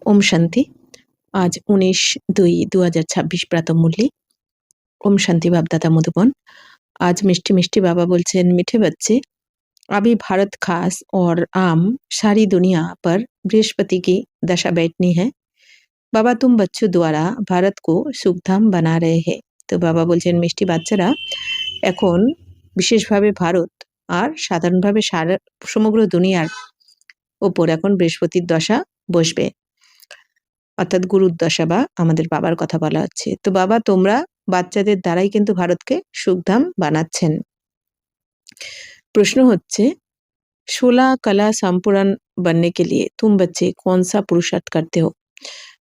ओम शांति। आज 19/2/2026 प्रातः मुरली। ओम शांति बापदादा मधुबन। आज मिष्टी मिष्टी बाबा बोलছেন, मीठे बच्चे, अभी भारत खास और आम सारी दुनिया पर बृहस्पति की दशा बैठनी है। बाबा तुम बच्चों द्वारा भारत को सुखधाम बना रहे हैं। তো বাবা বলছেন মিষ্টি বাচ্চারা এখন বিশেষভাবে ভারত আর সাধারণভাবে সারা সমগ্র দুনিয়ার ওপর এখন বৃহস্পতির দশা বসবে, অর্থাৎ গুরুর দশা বা আমাদের বাবার কথা বলা হচ্ছে। তো বাবা তোমরা বাচ্চাদের দ্বারাই কিন্তু ভারতকে সুখধাম বানাচ্ছেন। प्रश्न হচ্ছে 16 कला संपूर्ण बनने के लिए तुम बच्चे कौन सा पुरुषार्थ करते हो।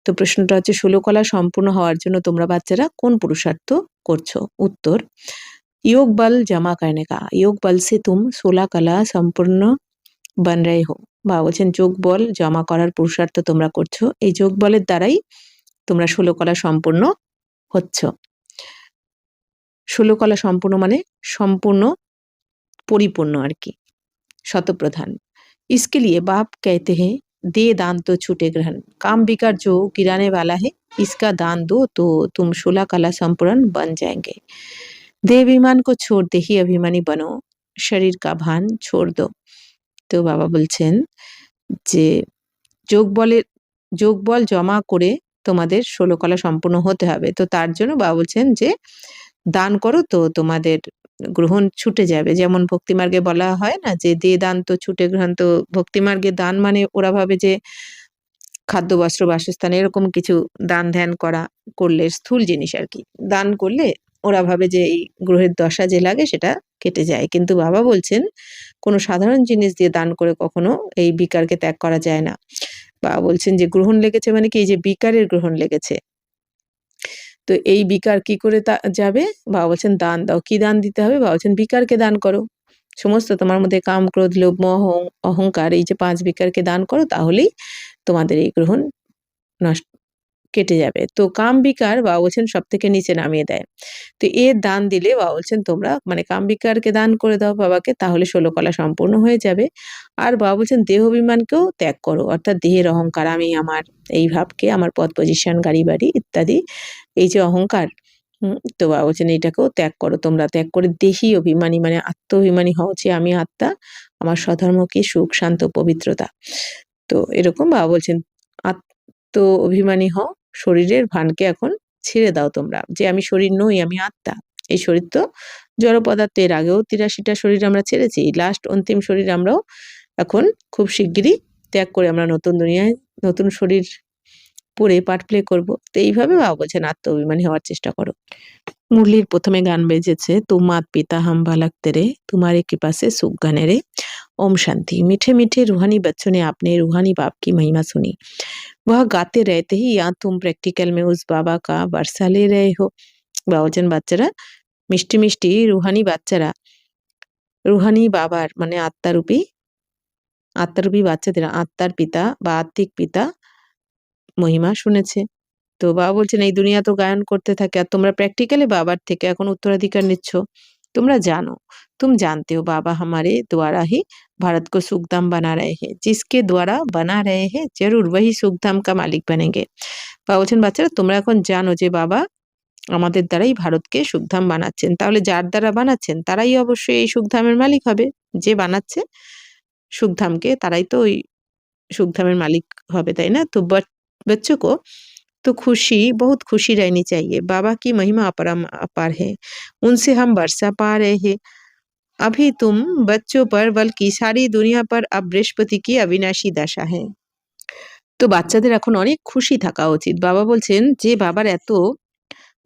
তো প্রশ্নটা হচ্ছে 16 কলা সম্পূর্ণ হওয়ার জন্য তোমরা বাচ্চারা কোন পুরুষার্থ করছো। উত্তর, योग बल जमा करने का। योग बल से तुम 16 कला संपूर्ण बन रहे हो। বা বলছেন যোগ বল জমা করার পুরুষার্থ তোমরা করছো, এই যোগ বলের দ্বারাই তোমরা 16 কলা সম্পূর্ণ হচ্ছ। 16 কলা সম্পূর্ণ মানে সম্পূর্ণ परिपूर्ण আর কি, शतप्रधान। इसके लिए बाप कहते हैं दे दान तो छूटे ग्रहण। काम विकार जो गिराने वाला है इसका दान दो तो तुम 16 कला संपूर्ण बन जाएंगे। देह अभिमान को छोड़ देही अभिमानी बनो, शरीर का भान छोड़ दो। तो बाबा বলছেন যে যোগ বল জমা করে তোমাদের 16 কলা সম্পূর্ণ হতে হবে। তো তার জন্য বাবা বলছেন যে দান করো তো তোমাদের গ্রহণ ছুটে যাবে। যেমন ভক্তিমার্গে বলা হয় না যে দে দান তো ছুটে গ্রহণ। তো ভক্তিমার্গে দান মানে ওরা ভাবে যে খাদ্য বস্ত্র বাসস্থান এরকম কিছু দান ধ্যান করলে স্থূল জিনিস আর কি দান করলে ওরা ভাবে যে এই গ্রহের দশা যে লাগে সেটা কেটে যায়। কিন্তু বাবা বলছেন কোনো সাধারণ জিনিস দিয়ে দান করে কখনো এই বিকারকে ত্যাগ করা যায় না। বাবা বলছেন যে গ্রহণ লেগেছে মানে কি, এই যে বিকারের গ্রহণ লেগেছে, তো এই বিকার কি করে যাবে। বাবা বলছেন দান দাও। কি দান দিতে হবে? বাবা বলছেন বিকারকে দান করো। সমস্ত তোমার মধ্যে কাম ক্রোধ লোভ মোহ অহংকার এই যে 5 বিকারকে দান করো, তাহলেই তোমাদের এই গ্রহণ নষ্ট কেটে যাবে। তো কাম বিকার বাবা বলছেন সব থেকে নিচে নামিয়ে দেয়। তো এর দান দিলে বাবা বলছেন তোমরা মানে কাম বিকারকে দান করে দাও বাবাকে, তাহলে 16 কলা সম্পূর্ণ হয়ে যাবে। আর বাবা বলছেন দেহ অভিমানকেও ত্যাগ করো, অর্থাৎ দেহের অহংকার, আমি আমার এই ভাবকে, আমার পদ পজিশন গাড়ি বাড়ি ইত্যাদি এই যে অহংকার, তো বাবা বলছেন এইটাকেও ত্যাগ করো। তোমরা ত্যাগ করে দেহি অভিমানী মানে আত্ম অভিমানী হও যে আমি আত্মা, আমার স্বধর্ম কি সুখ শান্ত পবিত্রতা। তো এরকম বাবা বলছেন আত্ম অভিমানী হও, শরীরের ভানকে এখন ছেড়ে দাও তোমরা, যে আমি শরীর নই, আমি আত্মা। এই শরীর তো জড় পদার্থ, এর আগেও 83টা শরীর আমরা ছেড়েছি, লাস্ট অন্তিম শরীর আমরাও এখন খুব শিগগিরই ত্যাগ করে আমরা নতুন দুনিয়ায় নতুন শরীর পরে পার্ট প্লে করবো। তো এইভাবে বাবা বলছেন আত্ম অভিমানী হওয়ার চেষ্টা করো। মুরলির প্রথমে গান বেজেছে তুম मात पिता हम बालक तेरे तुम्हारी कृपा से सुख गने रे। ओम शांति। मीठे मीठे रूहानी बच्चों ने अपने रूहानी बाप की महिमा सुनी। वह गाते रहते ही या तुम प्रैक्टिकल में उस बाबा का वर्षा ले रहे हो। বাবা বলছেন বাচ্চারা মিষ্টি মিষ্টি রুহানি বাচ্চারা রুহানি বাবার মানে আত্মারূপী বাচ্চাদের আত্মার পিতা বা আত্মিক পিতা মহিমা শুনেছে। তো বাবা বলছেন এই দুনিয়া তো গায়ন করতে থাকে আর তোমরা প্র্যাকটিক্যালি বাবার থেকে এখন উত্তরাধিকার নিচ্ছ। তোমরা জানো, तुम जानते हो बाबा हमारे द्वारा ही भारत को सुखधाम बना रहे हैं। जिसके द्वारा बना रहे हैं जरूर वही सुखधाम का मालिक बनेंगे। বাবা বলছেন বাচ্চারা তোমরা এখন জানো যে বাবা আমাদের দ্বারাই ভারতকে সুখধাম বানাচ্ছেন, তাহলে যার দ্বারা বানাচ্ছেন তারাই অবশ্যই এই সুখধামের মালিক হবে। যে বানাচ্ছে সুখধামকে তারাই তো ওই सुखधाम मालिक হবে, তাই না? तो बच्चों को तो खुशी बहुत खुशी रहनी चाहिए। बाबा की महिमा अपार है, उनसे हम वर्षा पा रहे हैं। अभी तुम बच्चों पर बल्कि सारी दुनिया पर अब बृहस्पति की अविनाशी दशा है। তো বাচ্চাদের এখন অনেক খুশি থাকা উচিত। বাবা বলছেন যে বাবার এত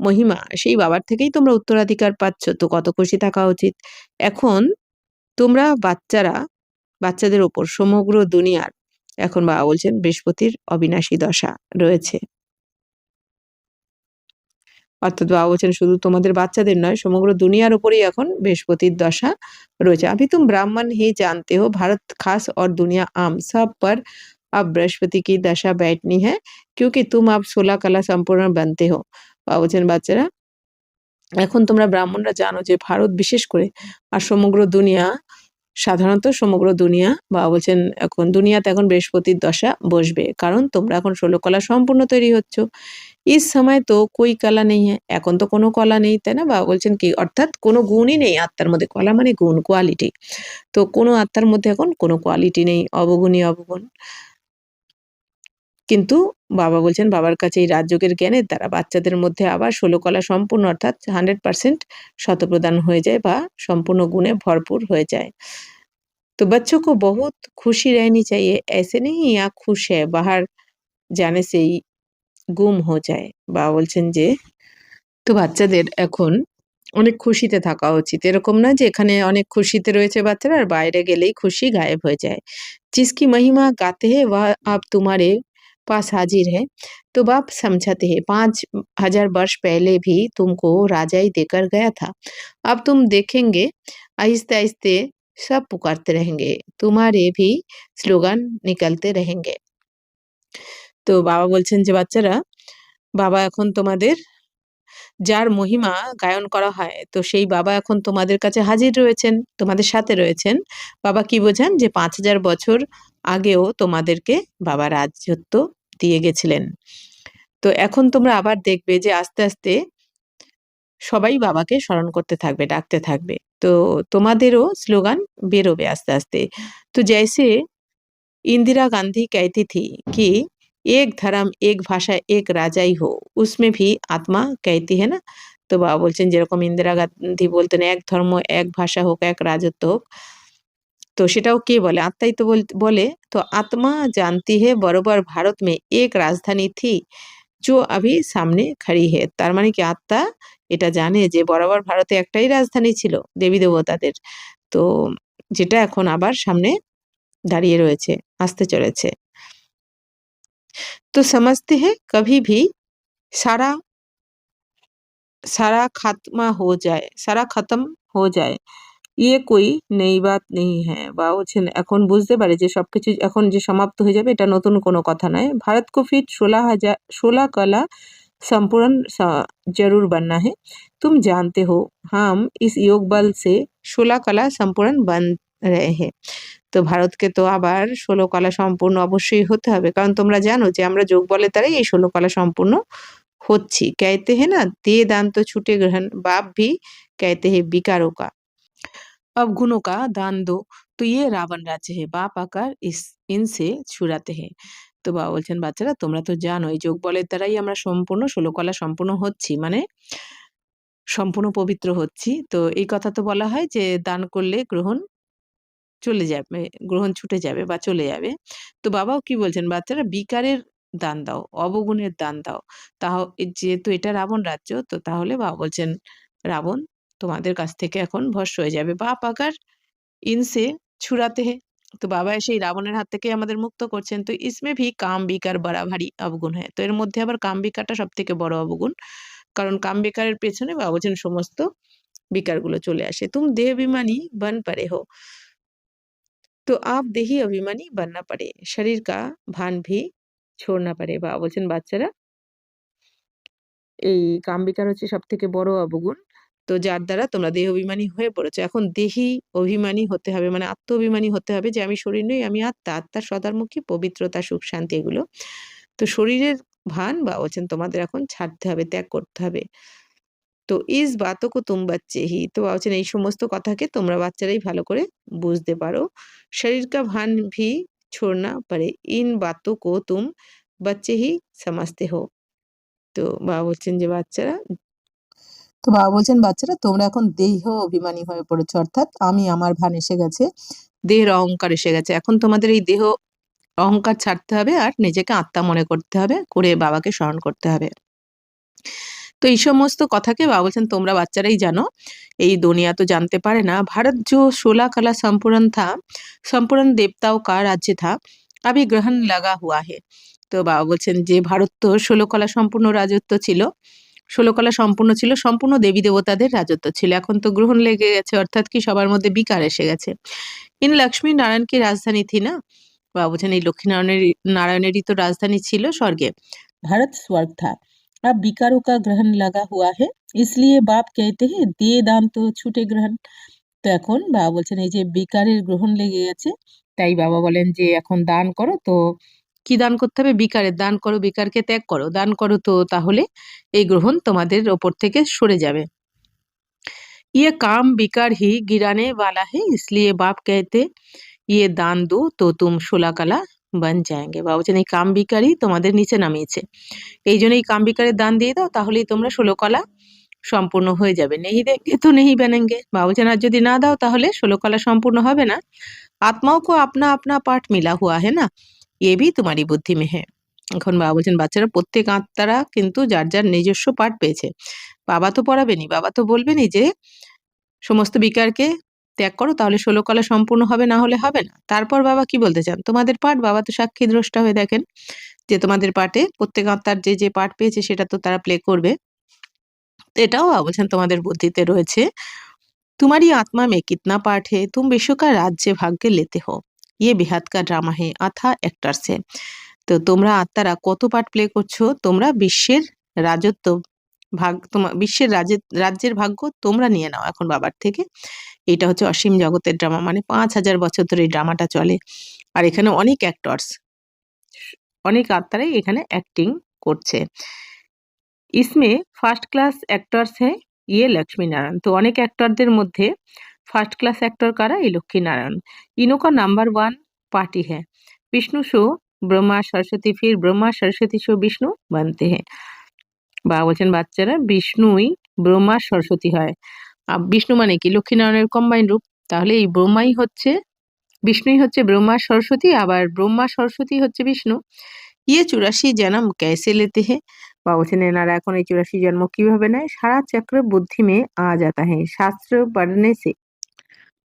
মহিমা, সেই বাবার থেকেই তোমরা উত্তরাধিকার পাচ্ছ, তো কত খুশি থাকা উচিত। এখন তোমরা বাচ্চাদের ওপর সমগ্র দুনিয়ার এখন বাবা বলছেন বৃহস্পতির অবিনাশী দশা রয়েছে। অর্থাৎ বাবা বলছেন শুধু তোমাদের বাচ্চাদের নয়, সমগ্র দুনিয়ার উপরেই এখন বৃহস্পতির দশা রয়েছে। अभी तुम ब्राह्मण ही जानते हो भारत खास और दुनिया आम सब पर अब बृहस्पति की दशा बैठनी है क्योंकि तुम अब 16 कला संपूर्ण बनते हो। বাবা বলছেন বাচ্চারা এখন তোমরা ব্রাহ্মণরা জানো যে ভারত বিশেষ করে আর সমগ্র দুনিয়া সাধারণত সমগ্র দুনিয়া বাবা বলছেন এখন দুনিয়াতে এখন বৃহস্পতির দশা বসবে, কারণ তোমরা এখন 16 কলা সম্পূর্ণ তৈরি হচ্ছ। इस समय तो कोई कला नहीं है, এখন তো কোনো কলা নেই, তাই না? বাবা বলছেন কি অর্থাৎ কোনো গুণই নেই আত্মার মধ্যে। কলা মানে গুণ, কোয়ালিটি। তো কোনো আত্মার মধ্যে এখন কোনো কোয়ালিটি নেই, অবগুণই অবগুণ। কিন্তু বাবা বলছেন বাবার কাছে এই রাজযোগের জ্ঞানের দ্বারা বাচ্চাদের মধ্যে আবার 16 কলা সম্পূর্ণ অর্থাৎ 100% শতপ্রদান হয়ে যায় বা সম্পূর্ণ গুণে ভরপুর হয়ে যায়। तो बच्चों को बहुत खुशी रहनी चाहिए, ऐसे नहीं यहाँ खुश है बाहर जाने से ही গুম हो যায়। বাবা বলছেন যে তো বাচ্চাদের এখন অনেক খুশিতে থাকা উচিত। এরকম না যে এখানে অনেক খুশিতে রয়েছে বাচ্চারা আর বাইরে গেলেই খুশি গায়েব হয়ে যায়। जिसकी महिमा गाते हैं वह अब तुम्हारे पास हाजिर है। तो बाप समझाते हैं 5000 वर्ष पहले भी तुमको राजा ही देकर गया था। अब तुम देखेंगे आहिस्ते-आहिस्ते सब पुकारते रहेंगे। तुम्हारे भी স্লোগান নিকালতে रहेंगे। তো বাবা বলছেন যে বাচ্চারা, বাবা এখন তোমাদের যার মহিমা গায়ন করা হয়, তো সেই বাবা এখন তোমাদের কাছে হাজির রয়েছেন, তোমাদের সাথে রয়েছেন। বাবা কি বোঝান? যে 5000 বছর আগেও তোমাদেরকে বাবা রাজত্ব দিয়ে গেছিলেন। তো এখন তোমরা আবার দেখবে যে আস্তে, আস্তে সবাই বাবাকে স্মরণ করতে থাকবে, ডাকতে থাকবে। তো তোমাদেরও স্লোগান বেরোবে আস্তে, আস্তে। তো जैसे इंदिरा गांधी कहती थी कि एक धर्म, एक भाषा, एक राजा ही हो, उसमें भी आत्मा कहती है ना? তো বাবা বলছেন যেরকম ইন্দিরা গান্ধী বলতেন এক ধর্ম, এক ভাষা হোক, এক রাজত্ব হোক। তো সেটাও কে বলে? আত্মাই তো বলে। তো आत्मा जानती है बरोबर भारत में एक राजधानी थी जो अभी सामने खड़ी है। তার মানে কি আত্মা এটা জানে যে বরাবর ভারতে একটাই রাজধানী ছিল দেবী-দেবতাদের। তো যেটা এখন আবার সামনে দাঁড়িয়ে রয়েছে, আসতে চলেছে। तो समझते हैं कभी भी सारा सारा खात्मा हो जाए, सारा खत्म हो যায়। ইয়ে कोई नई बात नहीं है। বা বলছেন এখন বুঝতে পারে যে সবকিছু এখন যে সমাপ্ত হয়ে যাবে এটা নতুন কোনো কথা নয়। भारत को फिर 16 कला संपूर्ण जरूर बनना है। तुम जानते हो हम इस योग बल से 16 कला संपूर्ण बन रहे हैं। তো ভারতকে তো আবার 16 কলা সম্পূর্ণ অবশ্যই হতে হবে। কারণ তোমরা জানো যে আমরা যোগ বলের দ্বারাই এই 16 কলা সম্পূর্ণ হচ্ছি। कहते हैं ना दे दान तो छूटे ग्रहण, बाप भी कहते हैं विकारों का अवगुणों का दान दो, तो ये रावण राज्य है, बाप आकर इनसे छुड़ाते हैं। তো বাবা বলছেন বাচ্চারা তোমরা তো জানো এই যোগ বলের দ্বারাই আমরা সম্পূর্ণ 16 কলা সম্পূর্ণ হচ্ছি, মানে সম্পূর্ণ পবিত্র হচ্ছি। তো এই কথা তো বলা হয় যে দান করলে গ্রহণ চলে যাবে, গ্রহণ ছুটে যাবে বা চলে যাবে। তো বাবাও কি বলছেন? বাচ্চারা বিকারের দান দাও, অবগুণের দান দাও। যেহেতু এটা রাবণ রাজ্য, তো তাহলে বাবা বলছেন রাবণ তোমাদের কাছ থেকে এখন ভস্ম হয়ে যাবে। বাপ আকার ইনসে ছুড়াতে হে। তো বাবা এসে এই রাবণের হাত থেকে আমাদের মুক্ত করছেন। তো ইসমে ভি কাম বিকার বড়া ভারী অবগুণ হয়। তো এর মধ্যে আবার কাম বিকারটা সবথেকে বড় অবগুণ। কারণ কাম বিকারের পেছনে বাবা বলছেন সমস্ত বিকারগুলো চলে আসে। তুম দেহ অভিমানী বন পড়ে হো। तो आप देही अभिमानी बनना पड़े, शरीर का भान भी छोड़ना पड़े। বাবা বলছেন বাচ্চারা এই কামবিকার হচ্ছে সবথেকে বড় অবগুণ। তো যার দ্বারা তোমরা দেহ অভিমানী হয়ে পড়েছো। এখন দেহি অভিমানী হতে হবে, মানে আত্ম অভিমানী হতে হবে যে আমি শরীর নই, আমি আত্মা। আত্মার সদারমুখী পবিত্রতা, সুখ, শান্তি এগুলো। তো শরীরের ভান বাবা বলছেন তোমাদের এখন ছাড়তে হবে, ত্যাগ করতে হবে। তো ইস বাতোं को तुम बच्चे ही, তো বাবা বলছেন এই সমস্ত কথাকে তোমরা বাচ্চারাই ভালো করে বুঝতে পারো। शरीर का भान भी छोड़ना पड़े, इन बातों को तुम बच्चे ही समझते हो। তো বাবা বলছেন যে বাচ্চারা তো বাবা বলছেন বাচ্চারা তোমরা এখন দেহ অভিমানী হয়ে পড়েছো, অর্থাৎ আমি আমার ভান এসে গেছে, দেহের অহংকার এসে গেছে। এখন তোমাদের এই দেহ অহংকার ছাড়তে হবে আর নিজেকে আত্মা মনে করতে হবে, করে বাবাকে স্মরণ করতে হবে। তো এই সমস্ত কথাকে বাবা বলছেন তোমরা বাচ্চারাই জানো, এই দুনিয়া তো জানতে পারে না। भारत जो 16 कला संपूर्ण था, संपूर्ण देवताओं का राज्य था, अभी ग्रहण लगा हुआ है। তো বাবা বলছেন যে ভারত তো 16 কলা সম্পূর্ণ রাজত্ব ছিল, 16 কলা সম্পূর্ণ ছিল, সম্পূর্ণ দেবী দেবতাদের রাজত্ব ছিল। এখন তো গ্রহণ লেগে গেছে, অর্থাৎ কি সবার মধ্যে বিকার এসে গেছে। ইন লক্ষ্মী নারায়ণ কি রাজধানী থি না, বাবা বলছেন এই লক্ষ্মী নারায়ণেরই তো রাজধানী ছিল স্বর্গে। भारत स्वर्ग था, अब विकारों का ग्रहण लगा हुआ है, इसलिए बाप कहते हैं दे दान तो छूटे ग्रहण। তো এখন বাবা বলছেন এই যে বিকারের গ্রহণ লেগে গেছে, তাই বাবা বলেন যে এখন দান করো। তো কি দান করতে হবে? বিকারের দান করো, বিকারকে ত্যাগ করো, দান করো, তো তাহলে এই গ্রহণ তোমাদের ওপর থেকে সরে যাবে। ये काम विकार ही गिराने वाला है, इसलिए बाप कहते ये दान दो तो तुम 16 कला बन जाएंगे। বাবা বলছেন এই কাম বিকারই তোমাদের নিচে নামিয়েছে, এই জন্য এই কাম বিকারের দান দিয়ে দাও, তাহলেই তোমরা 16 কলা সম্পূর্ণ হয়ে যাবে। নেহি দেंगे तो नहीं बनेंगे। বাবা বলছেন আর যদি না দাও তাহলে 16 কলা সম্পূর্ণ হবে না। আত্মাও को अपना अपना पार्ट मिला हुआ है ना, ये भी तुम्हारी बुद्धि में है। এখন বাবা বলছেন বাচ্চারা প্রত্যেক আত্মারা কিন্তু যার যার নিজস্ব পাঠ পেয়েছে। বাবা তো পড়াবেনই, বাবা তো বলবেনই যে সমস্ত বিকারকে ত্যাগ করো, তাহলে 16 কলা সম্পূর্ণ হবে, না হলে হবে না। তারপর বাবা কি বলতে চান? তোমাদের পাঠ, বাবা তো সাক্ষী দ্রষ্টা হয়ে দেখেন যে তোমাদের পাঠে প্রত্যেক আত্মার যে যে পাঠ পেয়েছে সেটা তো তারা প্লে করবে। তো এটাও বাবা বলছেন তোমাদের বুদ্ধিতে রয়েছে। तुम्हारी आत्मा में कितना पार्ट है, तुम विश्व का राज्य भाग्य लेते हो, ये बेहद का ड्रामा है अथा एक्टर से। তো তোমরা আত্মারা কত পার্ট প্লে করছো? তোমরা বিশ্বের রাজত্ব ভাগ, তোমার বিশ্বের রাজ্যের ভাগ্য তোমরা নিয়ে নাও এখন বাবার থেকে। এটা হচ্ছে অসীম জগতের ড্রামা, মানে 5000 বছর ধরে এই ড্রামাটা চলে। আর এখানে অনেক অ্যাক্টরস, অনেক আত্মারাই এখানে অ্যাক্টিং করছে। इसमें ফার্স্ট ক্লাস অ্যাক্টরস হ্যাঁ ইয়ে লক্ষ্মী নারায়ণ। তো অনেক অ্যাক্টরদের মধ্যে ফার্স্ট ক্লাস অ্যাক্টর কারা? এই লক্ষ্মী নারায়ণ। इनों का नंबर 1 पार्टी है। विष्णु शो ब्रह्मा सरस्वती, फिर ब्रह्मा सरस्वती शो विष्णु बनते हैं। বাবা বলছেন বাচ্চারা বিষ্ণুই ব্রহ্মা সরস্বতী হয়। বিষ্ণু মানে কি? লক্ষ্মীনারায়ণের কম্বাইন রূপ। তাহলে এই ব্রহ্মাই হচ্ছে, বিষ্ণুই হচ্ছে ব্রহ্মা সরস্বতী, আবার ব্রহ্মা সরস্বতী হচ্ছে বিষ্ণু। ये 84 जन्म कैसे लेते हैं? बाबा বলছেন এনারা এখন এই 84 জন্ম কিভাবে নেয়? सारा चक्र बुद्धि में आ जाता है, शास्त्र पढ़ने से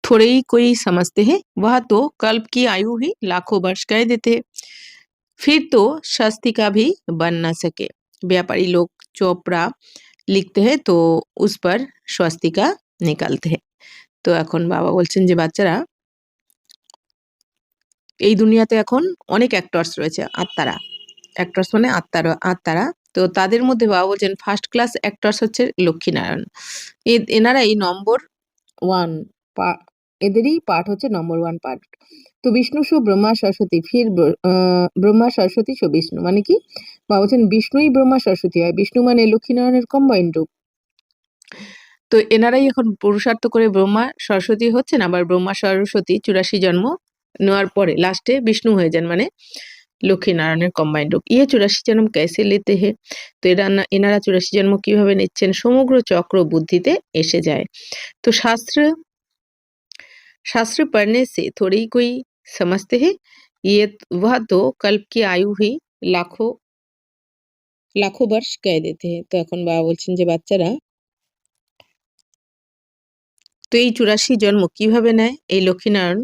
थोड़े ही कोई समझते हैं, वह तो कल्प की आयु ही लाखों वर्ष कह देते हैं, फिर तो शस्तिका भी बन न सके। व्यापारी लोग चोपड़ा लिखते हैं तो उस पर स्वस्तिका निकलते हैं। তো এখন বাবা বলছেন যে বাচ্চারা এই দুনিয়াতে এখন অনেক অ্যাক্টরস রয়েছে, আত্মারা। অ্যাক্টরস মানে আত্মারা। তো তাদের মধ্যে বাবা বলছেন ফার্স্ট ক্লাস অ্যাক্টরস হচ্ছে লক্ষ্মীনারায়ণ। এনারাই নম্বর 1 এদেরই পাঠ হচ্ছে নম্বর 1 পাঠ। তো বিষ্ণু সু ব্রহ্মা সরস্বতী, ফির ব্রহ্মা সরস্বতী সু বিষ্ণু, মানে কি? বাবা বলছেন বিষ্ণুই ব্রহ্মা সরস্বতী হয়। বিষ্ণু মানে লক্ষ্মীনারায়ণের কম্বাইন্ড রূপ। তো এনারাই এখন পুরুষার্থ করে ব্রহ্মা সরস্বতী হচ্ছেন, আবার ব্রহ্মা সরস্বতী 84 জন্ম নেওয়ার পরে লাস্টে বিষ্ণু হয়ে যান, মানে লক্ষ্মীনারায়ণের কম্বাইন্ড রূপ। ইয়ে 84 জন্ম कैसे लेते हैं? তো এনারা 84 জন্ম কিভাবে নিচ্ছেন? সমগ্র চক্র বুদ্ধিতে এসে যায়। তো शास्त्र पढ़ने से थोड़ी कोई समझते हैं, ये वह तो कल्प की आयु ही लाखों लाखों वर्ष कह देते हैं। তো এখন বাবা বলছেন যে বাচ্চারা তো এই 84 জন্ম কিভাবে নেয় এই লক্ষ্মীনারায়ণ?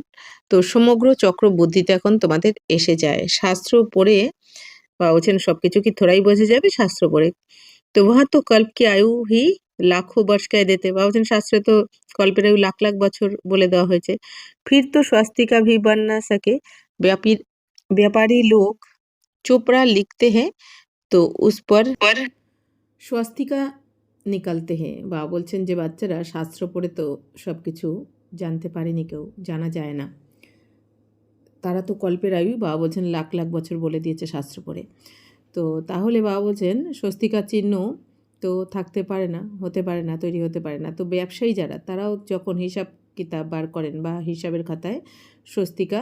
তো সমগ্র চক্র বুদ্ধিতে এখন তোমাদের এসে যায়। শাস্ত্র পড়ে বাবা বলছেন সবকিছু কি থোড়াই বোঝা যাবে শাস্ত্র পড়ে? তো वहाँ तो कल्प की आयु ही लाखों वर्ष कह देते। बाबा বলছেন শাস্ত্রে তো কল্পের আয়ু লাখ লাখ বছর বলে দেওয়া হয়েছে। फिर तो स्वस्तिका भी बन ना सके, व्यापारी लोग चोपड़ा लिखते हैं तो उस पर स्वस्तिका निकलते हैं। বাবা বলছেন যে বাচ্চারা শাস্ত্র পড়ে তো সবকিছু জানতে পারেনি, কেউ জানা যায় না। তারা তো কল্পের আয়ু, বাবা বলছেন লাখ লাখ বছর বলে দিয়েছে শাস্ত্র পড়ে। তো তাহলে বাবা বলছেন স্বস্তিকার চিহ্ন তো থাকতে পারে না, হতে পারে না, তৈরি হতে পারে না। তো ব্যবসায়ী যারা, তারাও যখন হিসাব কিতাব বার করেন বা হিসাবের খাতায় স্বস্তিকা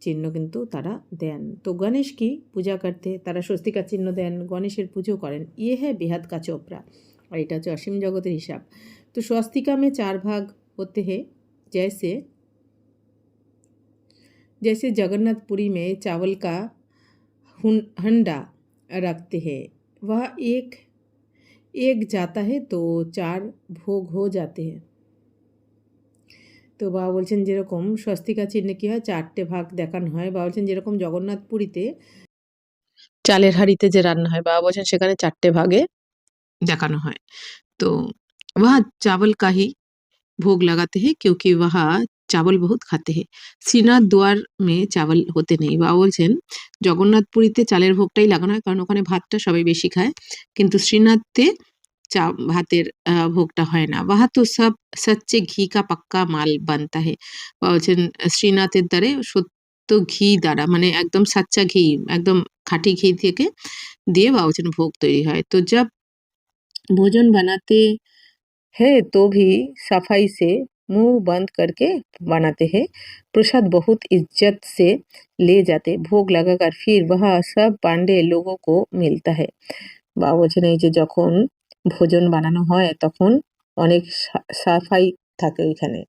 চিহ্ন কিন্তু তারা দেন। তো গণেশ কি পূজা করতে, তারা স্বস্তিকা চিহ্ন দেন, গণেশের পুজো করেন। ইয়ে হ্যাঁ বেহাদ কা চোপড়া, আর এটা হচ্ছে অসীম জগতের হিসাব। তো স্বস্তিকা মে 4 ভাগ হতে हैं, जैसे जगन्नाथपुरी में चावल का हंडा रखते हैं, वह एक जाता है तो 4 भोग हो जाते हैं। তো বাবা বলছেন যেরকম স্বস্তিকা চিহ্নে কি হয় 4টে ভাগ দেখানো হয়। বাবা বলছেন যেরকম জগন্নাথপুরীতে চালের হাঁড়িতে যে রান্না হয়, বাবা বলছেন সেখানে 4টে ভাগে দেখানো হয়। তো वहाँ चावल का ही भोग लगाते हैं क्योंकि वहाँ চাवল বহুত খাতে হে। শ্রীনাথ দুয়ার মে চাवल হতে নেই। বাবা বলছেন জগন্নাথপুরীতে চালের ভোগটাই লাগানো হয়, কারণ ওখানে ভাতটা সবাই বেশি খায়, কিন্তু শ্রীনাথে ভাতের ভোগটা হয় না। वहाँ तो सब सच्चे घी का पक्का माल बनता है। বলছেন শ্রীনাথের দ্বারে সত্য ঘি দ্বারা মানে একদম সাচ্চা ঘি, একদম খাঁটি ঘি থেকে দিয়ে বলছেন ভোগ তৈরি হয়। তো जब भोजन बनाते है तो भी सफाई से मुंह बंद करके बनाते हैं। प्रसाद बहुत इज्जत से ले जाते, भोग लगाकर फिर वह सब पांडे लोगों को मिलता है। বা বলছেন এই যে যখন ভোজন বানানো হয় তখন অনেক সাফাই থাকে ওইখানে,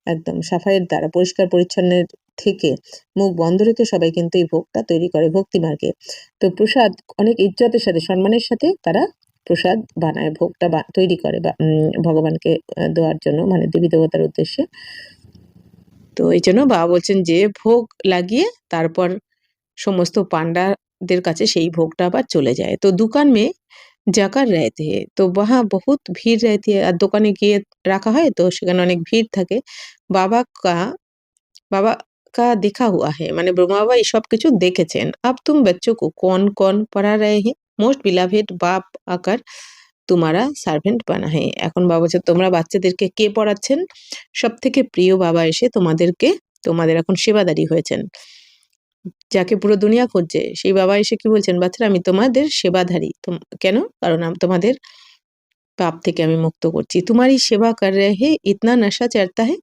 একদম সাফাইয়ের দ্বারা পরিষ্কার পরিচ্ছন্নের থেকে মুখ বন্ধ রেখে সবাই কিন্তু এই ভোগটা তৈরি করে ভক্তি মার্গে। তো প্রসাদ অনেক ইজ্জতের সাথে সম্মানের সাথে তারা প্রসাদ বানায়, ভোগটা তৈরি করে বা ভগবানকে দেওয়ার জন্য, মানে দেবী দেবতার উদ্দেশ্যে। তো এই জন্য বাবা বলছেন যে ভোগ লাগিয়ে তারপর সমস্ত পান্ডাদের কাছে সেই ভোগটা আবার চলে যায়। তো দোকান মে জাকার रहते हैं तो वहाँ बहुत ভিড় रहती है। আর দোকানে গিয়ে রাখা হয় তো সেখানে অনেক ভিড় থাকে। বাবা কা बाबा का देखा हुआ है, মানে ব্রহ্মা বাবা এই সব কিছু দেখেছেন। अब तुम बच्चों को कौन कौन पढ़ा रहे हैं? मोस्ट बिलवेड बाप आकर तुम्हारा সার্ভেন্ট বানা है। এখন বাবা বলছে তোমরা বাচ্চাদেরকে কে পড়াচ্ছেন? সবথেকে প্রিয় বাবা এসে তোমাদের এখন সেবাদারি হয়েছেন। যাকে পুরো দুনিয়া খুঁজছে সেই বাবা এসে কি বলছেন, বাচ্চারা আমি তোমাদের সেবাধারী। কেন? কারণ তোমাদের পাপ থেকে আমি মুক্ত করছি। তোমারই সেবা কর রে ইতনা নেশা চড়তা হে।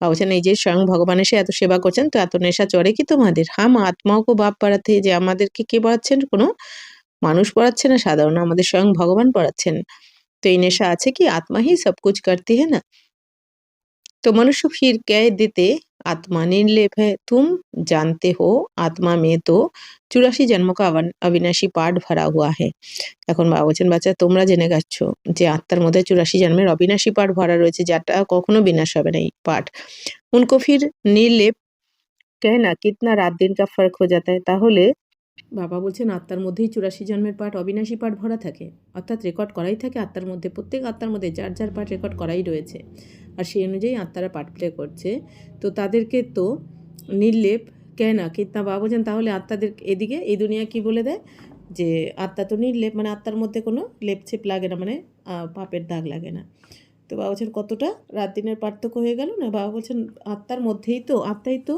বাবা বলছেন এই যে স্বয়ং ভগবান এসে এত সেবা করছেন তো এত নেশা চড়ে কি তোমাদের? হাম আত্মাও কো বাপ পড়াতে, যে আমাদেরকে কে পড়াচ্ছেন? কোনো মানুষ পড়াচ্ছে না সাধারণ, আমাদের স্বয়ং ভগবান পড়াচ্ছেন। तो ये नेशा আছে কি आत्मा ही सब कुछ करती है ना। तो मनुष्य फिर कह देते आत्मा निर्लेप है, तुम जानते हो आत्मा में तो 84 जन्म का अविनाशी पाठ भरा हुआ है। এখন বাবা বলছেন বাচ্চা তোমরা জেনে গেছ যে আত্মার মধ্যে 84 জন্মের অবিনাশী পাঠ ভরা রয়েছে, যেটা কখনো বিনাশ হবে না এই পাঠ। उनको फिर निर्लेप कहना कितना रात दिन का फर्क हो जाता है। তাহলে বাবা বলছেন আত্মার মধ্যেই 84 জন্মের পাঠ অবিনাশী পাঠ ভরা থাকে, অর্থাৎ রেকর্ড করাই থাকে আত্মার মধ্যে, প্রত্যেক আত্মার মধ্যে যার যার পাঠ রেকর্ড করাই রয়েছে আর সেই অনুযায়ী আত্মারা পাঠ প্লে করছে। তো তাদেরকে তো নির্লেপ কেন না কিতনা, বাবা বলছেন তাহলে আত্মাদের এদিকে এই দুনিয়া কি বলে দেয় যে আত্মা তো নির্লেপ, মানে আত্মার মধ্যে কোনো লেপছেপ লাগে না, মানে পাপের দাগ লাগে না। তো বাবা বলছেন কতটা রাত দিনের পার্থক্য হয়ে গেল না। বাবা বলছেন আত্মার মধ্যেই তো, আত্মাই তো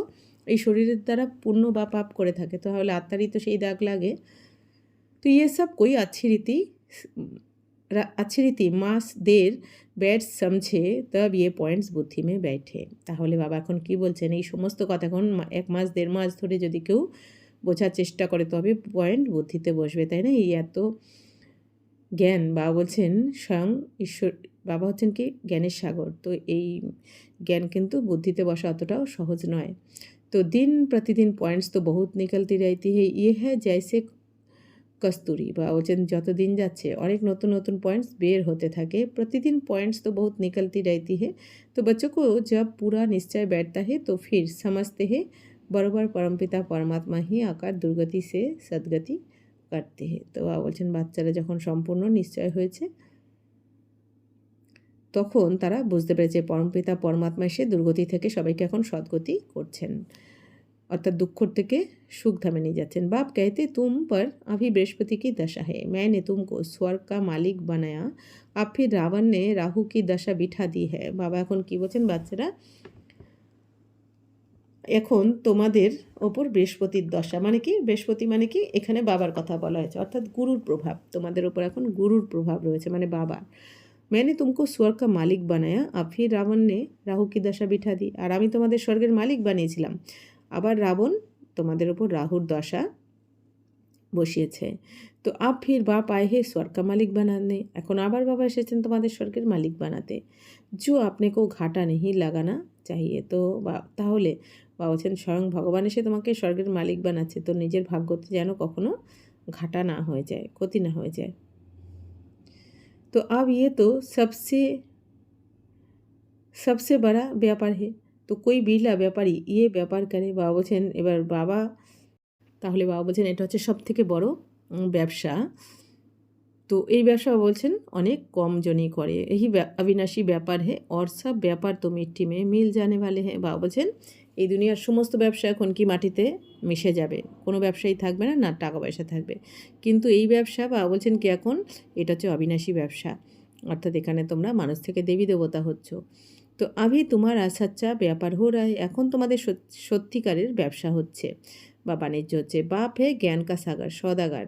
এই শরীরের দ্বারা পুণ্য বা পাপ করে থাকে, তাহলে আত্মারই তো সেই দাগ লাগে। তো ये सब कोई अच्छी रीति मास देर बैठ समझे तब ये पॉइंट्स बुद्धि में बैठे। তাহলে বাবা এখন কি বলছেন, এই সমস্ত কথা এখন 1 মাস 1.5 মাস ধরে যদি কেউ বোঝার চেষ্টা করে তবে পয়েন্ট বুদ্ধিতে বসবে, তাই না? এই এত জ্ঞান, বাবা বলছেন স্বয়ং ঈশ্বর, বাবা হচ্ছেন কি জ্ঞানের সাগর। তো এই জ্ঞান কিন্তু বুদ্ধিতে বসা অতটাও সহজ নয়। तो दिन प्रतिदिन पॉइंट्स तो बहुत निकलती रहती है, ये है जैसे कस्तूरी। বা বলছেন যত দিন যাচ্ছে অনেক নতুন নতুন পয়েंट्स বের হতে থাকে। प्रतिदिन पॉइंट्स तो बहुत निकलती रहती है। तो बच्चों को जब पूरा निश्चय बैठता है तो फिर समझते हैं बरोबर परमपिता परमात्मा ही आकर दुर्गति से सद्गति करते हैं। তো বাবা বলছেন বাচ্চারা যখন সম্পূর্ণ নিশ্চয় হয়েছে তখন তারা বুঝতে পেরেছে পরমপিতা পরমাত্মা এসে দুর্গতি থেকে সবাইকে এখন সদ্গতি করছেন, অর্থাৎ দুঃখ থেকে সুখ ধামে নিয়ে যাচ্ছেন। बाप कहते तुम पर अभी बृहस्पति की दशा है, मैंने तुमको स्वर्ग का मालिक बनाया, अब फिर रावण ने राहु की दशा बिठा दी है। বাবা এখন কি বলছেন বাচ্চারা, এখন তোমাদের ওপর বৃহস্পতির দশা, মানে কি বৃহস্পতি মানে কি এখানে বাবার কথা বলা হয়েছে, অর্থাৎ গুরুর প্রভাব, তোমাদের ওপর এখন গুরুর প্রভাব রয়েছে মানে বাবা। मैंने तुमको स्वर्ग का मालिक बनाया, अब फिर रावण ने राहु की दशा बिठा दी। আর আমি তোমাদের স্বর্গের মালিক বানিয়েছিলাম, আবার রাবণ তোমাদের ওপর রাহুর দশা বসিয়েছে। তো আপ ফির বাপ আয়ে হে স্বর্গ কা মালিক বানানে, এখন আবার বাবা এসেছেন তোমাদের স্বর্গের মালিক বানাতে। जो আপনি কো ঘাটা নেই লাগানা চাহিয়ে। তো তাহলে বা বলছেন স্বয়ং ভগবান এসে তোমাকে স্বর্গের মালিক বানাচ্ছে, তো নিজের ভাগ্যতে যেন কখনো ঘাটা না হয়ে যায়, ক্ষতি না হয়ে যায়। तो अब ये तो सबसे बड़ा ব্যাপার है, তো कोई বিড়লা ব্যাপারী ইয়ে ব্যাপার করে। বাবা বলছেন এবার বাবা, তাহলে বাবা বলছেন এটা হচ্ছে সব থেকে বড় ব্যবসা। তো এই ব্যবসা বলছেন অনেক কম জনই করে। এই अविनाशी ব্যাপার है और सब ব্যাপার তো মিট্টি में मिल जाने वाले हैं। বাবা বলছেন এই দুনিয়ার সমস্ত ব্যবসা এখন কি মাটিতে মিশে যাবে, কোনো ব্যবসাই থাকবে না, না টাকা পয়সা থাকবে, কিন্তু এই ব্যবসা বাবা বলছেন কি এখন এটা হচ্ছে অবিনাশী ব্যবসা। অর্থাৎ এখানে তোমরা মানুষ থেকে দেবী দেবতা হচ্ছ। তো আভি তোমার সচ্চা ব্যাপার হো রা হ্যায়, এখন তোমাদের সত্যিকারের ব্যবসা হচ্ছে বা বাণিজ্য হচ্ছে। বাপ হে জ্ঞান কা সাগর, সদাগর,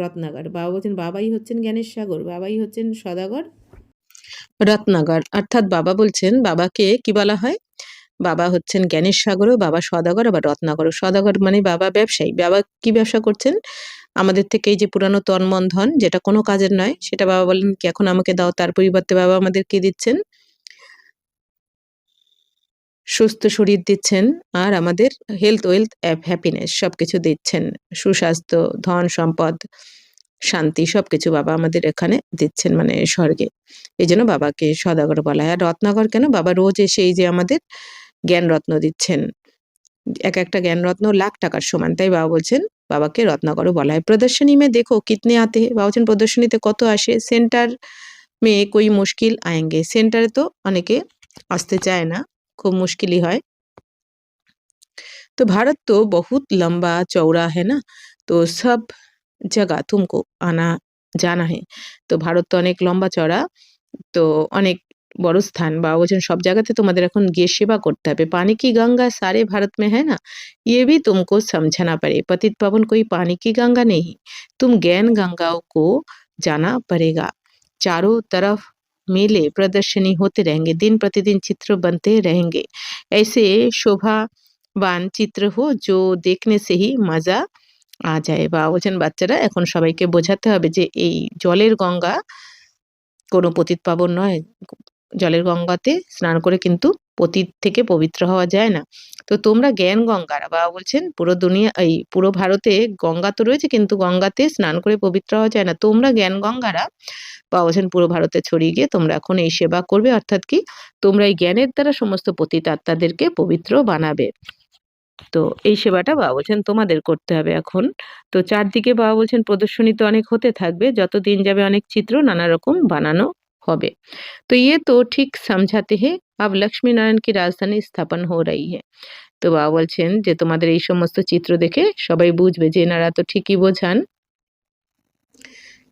রত্নাগর। বাবা বলছেন বাবাই হচ্ছেন জ্ঞানের সাগর, বাবাই হচ্ছেন সদাগর, রত্নাগর। অর্থাৎ বাবা বলছেন, বাবাকে কি বলা হয়? বাবা হচ্ছেন জ্ঞানের সাগরও, বাবা সদাগর, আবার রত্নাগরও। সদাগর মানে বাবা ব্যবসায়ী। বাবা কি ব্যবসা করছেন? আমাদের থেকে এই যে পুরানো তন মন ধন, যেটা কোনো কাজের নয়, সেটা বাবা বলেন কি এখন আমাকে দাও, তার পরিবর্তে বাবা আমাদের কি দিচ্ছেন? সুস্থ শরীর দিচ্ছেন, আর আমাদের হেলথ, ওয়েলথ, হ্যাপিনেস সবকিছু দিচ্ছেন। সুস্বাস্থ্য, ধন সম্পদ, শান্তি সবকিছু বাবা আমাদের এখানে দিচ্ছেন, মানে স্বর্গে। এই জন্য বাবাকে সদাগর বলা হয়। আর রত্নাগর কেন? বাবা রোজ এসে এই যে আমাদের জ্ঞান রত্ন দিচ্ছেন, এক একটা জ্ঞান রত্ন লাখ টাকার সমান, তাই বাবা বলছেন বাবাকে রত্নাকরও বলা হয়। প্রদর্শনী মে দেখো কিতনে আতে হে, বাবা বলছেন প্রদর্শনীতে কত আসে। সেন্টার মে কোই মুশকিল আয়েঙ্গে, সেন্টারে তো অনেকে আসতে চায় না, খুব মুশকিলই হয়। तो भारत तो बहुत लंबा चौड़ा है ना, तो सब जगह तुमको आना जाना है। তো ভারত তো অনেক লম্বা চড়া, তো অনেক বড় স্থান। বাবা বলছেন সব জায়গাতে তোমাদের এখন গিয়ে সেবা করতে হবে। पानी की गंगा सारे भारत में है ना, ये भी तुमको समझना पड़े। पतित पावन कोई पानी की गंगा नहीं, तुम ज्ञान गंगाओं को जाना पड़ेगा। चारों तरफ मेले प्रदर्शनी होते रहेंगे, दिन प्रतिदिन चित्र बनते रहेंगे। ऐसे শোভাবান চিত্র हो जो देखने से ही मजा आ जाए। বাবা বলছেন বাচ্চারা এখন সবাইকে বোঝাতে হবে যে এই জলের গঙ্গা কোনো পতিত পাবন নয়। জলের গঙ্গাতে স্নান করে কিন্তু পতিত থেকে পবিত্র হওয়া যায় না। তো তোমরা জ্ঞান গঙ্গারা, বাবা বলছেন পুরো দুনিয়া, এই পুরো ভারতে গঙ্গা তো রয়েছে কিন্তু গঙ্গাতে স্নান করে পবিত্র হওয়া যায় না। তোমরা জ্ঞান গঙ্গারা, বাবা বলছেন পুরো ভারতে ছড়িয়ে গিয়ে তোমরা এখন এই সেবা করবে, অর্থাৎ কি তোমরা এই জ্ঞানের দ্বারা সমস্ত পতিত আত্মাদেরকে পবিত্র বানাবে। তো এই সেবাটা বাবা বলছেন তোমাদের করতে হবে এখন। তো চারদিকে বাবা বলছেন প্রদর্শনী তো অনেক হতে থাকবে, যত দিন যাবে অনেক চিত্র নানা রকম বানানো হবে। তো ইয়ে তো ঠিক সমঝাতে হে আব লক্ষ্মী নারায়ণ কি রাজধানী স্থাপন হো রही है। তো বাবা বলছেন যে তোমাদের এই সমস্ত চিত্র দেখে সবাই বুঝবে যে এনারা তো ঠিকই বোঝান,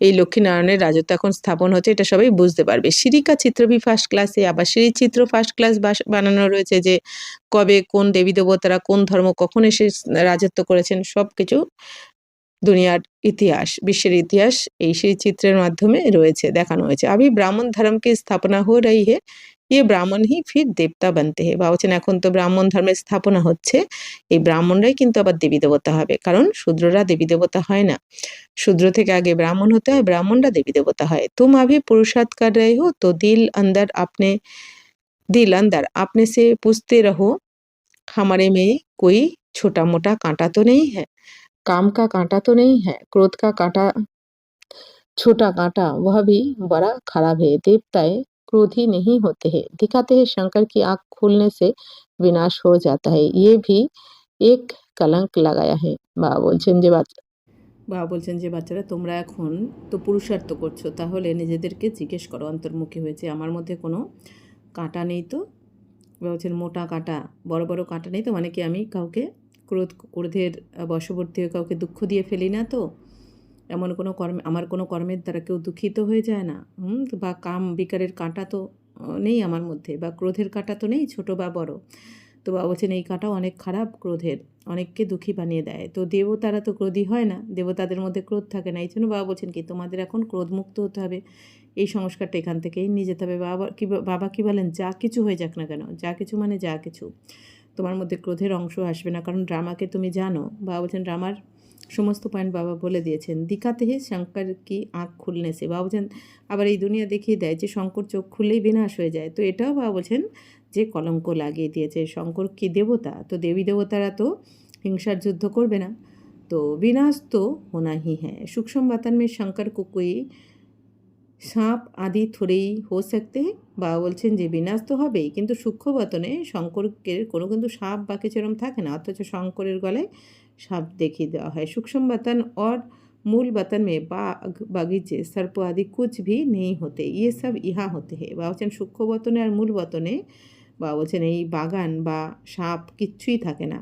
এই লক্ষ্মীনারায়ণের রাজত্ব এখন স্থাপন হচ্ছে, এটা সবাই বুঝতে পারবে। সিরিকা চিত্র ভি ফার্স্ট ক্লাসে, আবার সেই চিত্র ফার্স্ট ক্লাস বানানো রয়েছে, যে কবে কোন দেবী দেবতারা কোন ধর্ম কখন এসে রাজত্ব করেছেন সবকিছু দুনিয়ার ইতিহাস, বিশ্বের ইতিহাস এই সেই চিত্রের মাধ্যমে রয়েছে, দেখানো হয়েছে। अभी ब्राह्मण धर्म की स्थापना हो रही है, ये ब्राह्मण ही फिर देवता बनते हैं। বাবা বলছেন এখন তো ব্রাহ্মণ ধর্মের স্থাপনা হচ্ছে, এই ব্রাহ্মণরাই কিন্তু আবার দেবী দেবতা হবে, কারণ শূদ্ররা দেবী দেবতা হয় না। शूद्र থেকে আগে ব্রাহ্মণ হতে হয়, ব্রাহ্মণরা দেবী দেবতা হয়। तुम अभी पुरुषार्थ कर रहे हो तो दिल अंदर अपने से पूछते रहो, हमारे में कोई छोटा मोटा कांटा तो नहीं है, काम का कांटा तो नहीं है, क्रोध का कांटा, छोटा कांटा वह भी बड़ा खराब है। देवताएं क्रोधी नहीं होते हैं, दिखाते हैं शंकर की आंख खुलने से विनाश हो जाता है, ये भी एक कलंक लगाया है। বাবা বলছেন যে বাচ্চারা তোমরা এখন তো পুরুষার্থ করছো, তাহলে নিজেদেরকে জিজ্ঞেস করো অন্তর্মুখী হয়েছে আমার মধ্যে কোনো কাঁটা নেই তো। বাবা বলছেন মোটা কাঁটা, বড় বড় কাঁটা নেই তো, মানে কি আমি কাউকে ক্রোধের বশবর্তী হয়ে কাউকে দুঃখ দিয়ে ফেলি না তো, এমন কোনো আমার কোনো কর্মের দ্বারা কেউ দুঃখিত হয়ে যায় না, বা কাম বিকারের কাঁটা তো নেই আমার মধ্যে, বা ক্রোধের কাঁটা তো নেই ছোট বা বড়। তো বাবা বলছেন এই কাঁটাও অনেক খারাপ, ক্রোধের অনেককে দুঃখী বানিয়ে দেয়। তো দেবতারা তো ক্রোধী হয় না, দেবতাদের মধ্যে ক্রোধ থাকে না, এই জন্য বাবা বলছেন কি তোমাদের এখন ক্রোধমুক্ত হতে হবে, এই সংস্কারটা এখান থেকেই নিয়ে যেতে হবে। বাবা কি বলেন, যা কিছু হয়ে যাক না কেন, যা কিছু মানে যা কিছু, তোমার মধ্যে ক্রোধের অংশ আসবে না, কারণ ড্রামাকে তুমি জানো। বাবা বলছেন ড্রামার সমস্ত পয়েন্ট বাবা বলে দিয়েছেন। দিখাতে হে শঙ্কর কি আঁখ খুলনে সে, বাবা বলছেন আবার এই দুনিয়া দেখিয়ে দেয় যে শঙ্কর চোখ খুললেই বিনাশ হয়ে যায়। তো এটাও বাবা বলছেন যে কলঙ্ক লাগিয়ে দিয়েছে। শঙ্কর কি দেবতা, তো দেবী দেবতারা তো হিংসার যুদ্ধ করবে না, তো বিনাশ তো হোনা হি হ্যাঁ। सूक्ष्म बतन में शंकर को कोई সাপ আদি থোড়েই হো सकते हैं। বাবা বলছেন যে বিনাশ তো হবেই, কিন্তু সূক্ষ্ম বতনে শঙ্করের কোনো কিন্তু সাপ বা কিছু এরম থাকে না, অথচ শঙ্করের গলায় সাপ দেখিয়ে দেওয়া হয়। सूक्ष्म बतन और मूल बतन में बाग बागीचे सर्प आदि कुछ भी नहीं होते, ये सब यहाँ होते हैं। বাবা বলছেন সূক্ষ্ম বতনে আর মূল বতনে, বাবা বলছেন এই বাগান বা সাপ কিচ্ছুই থাকে না।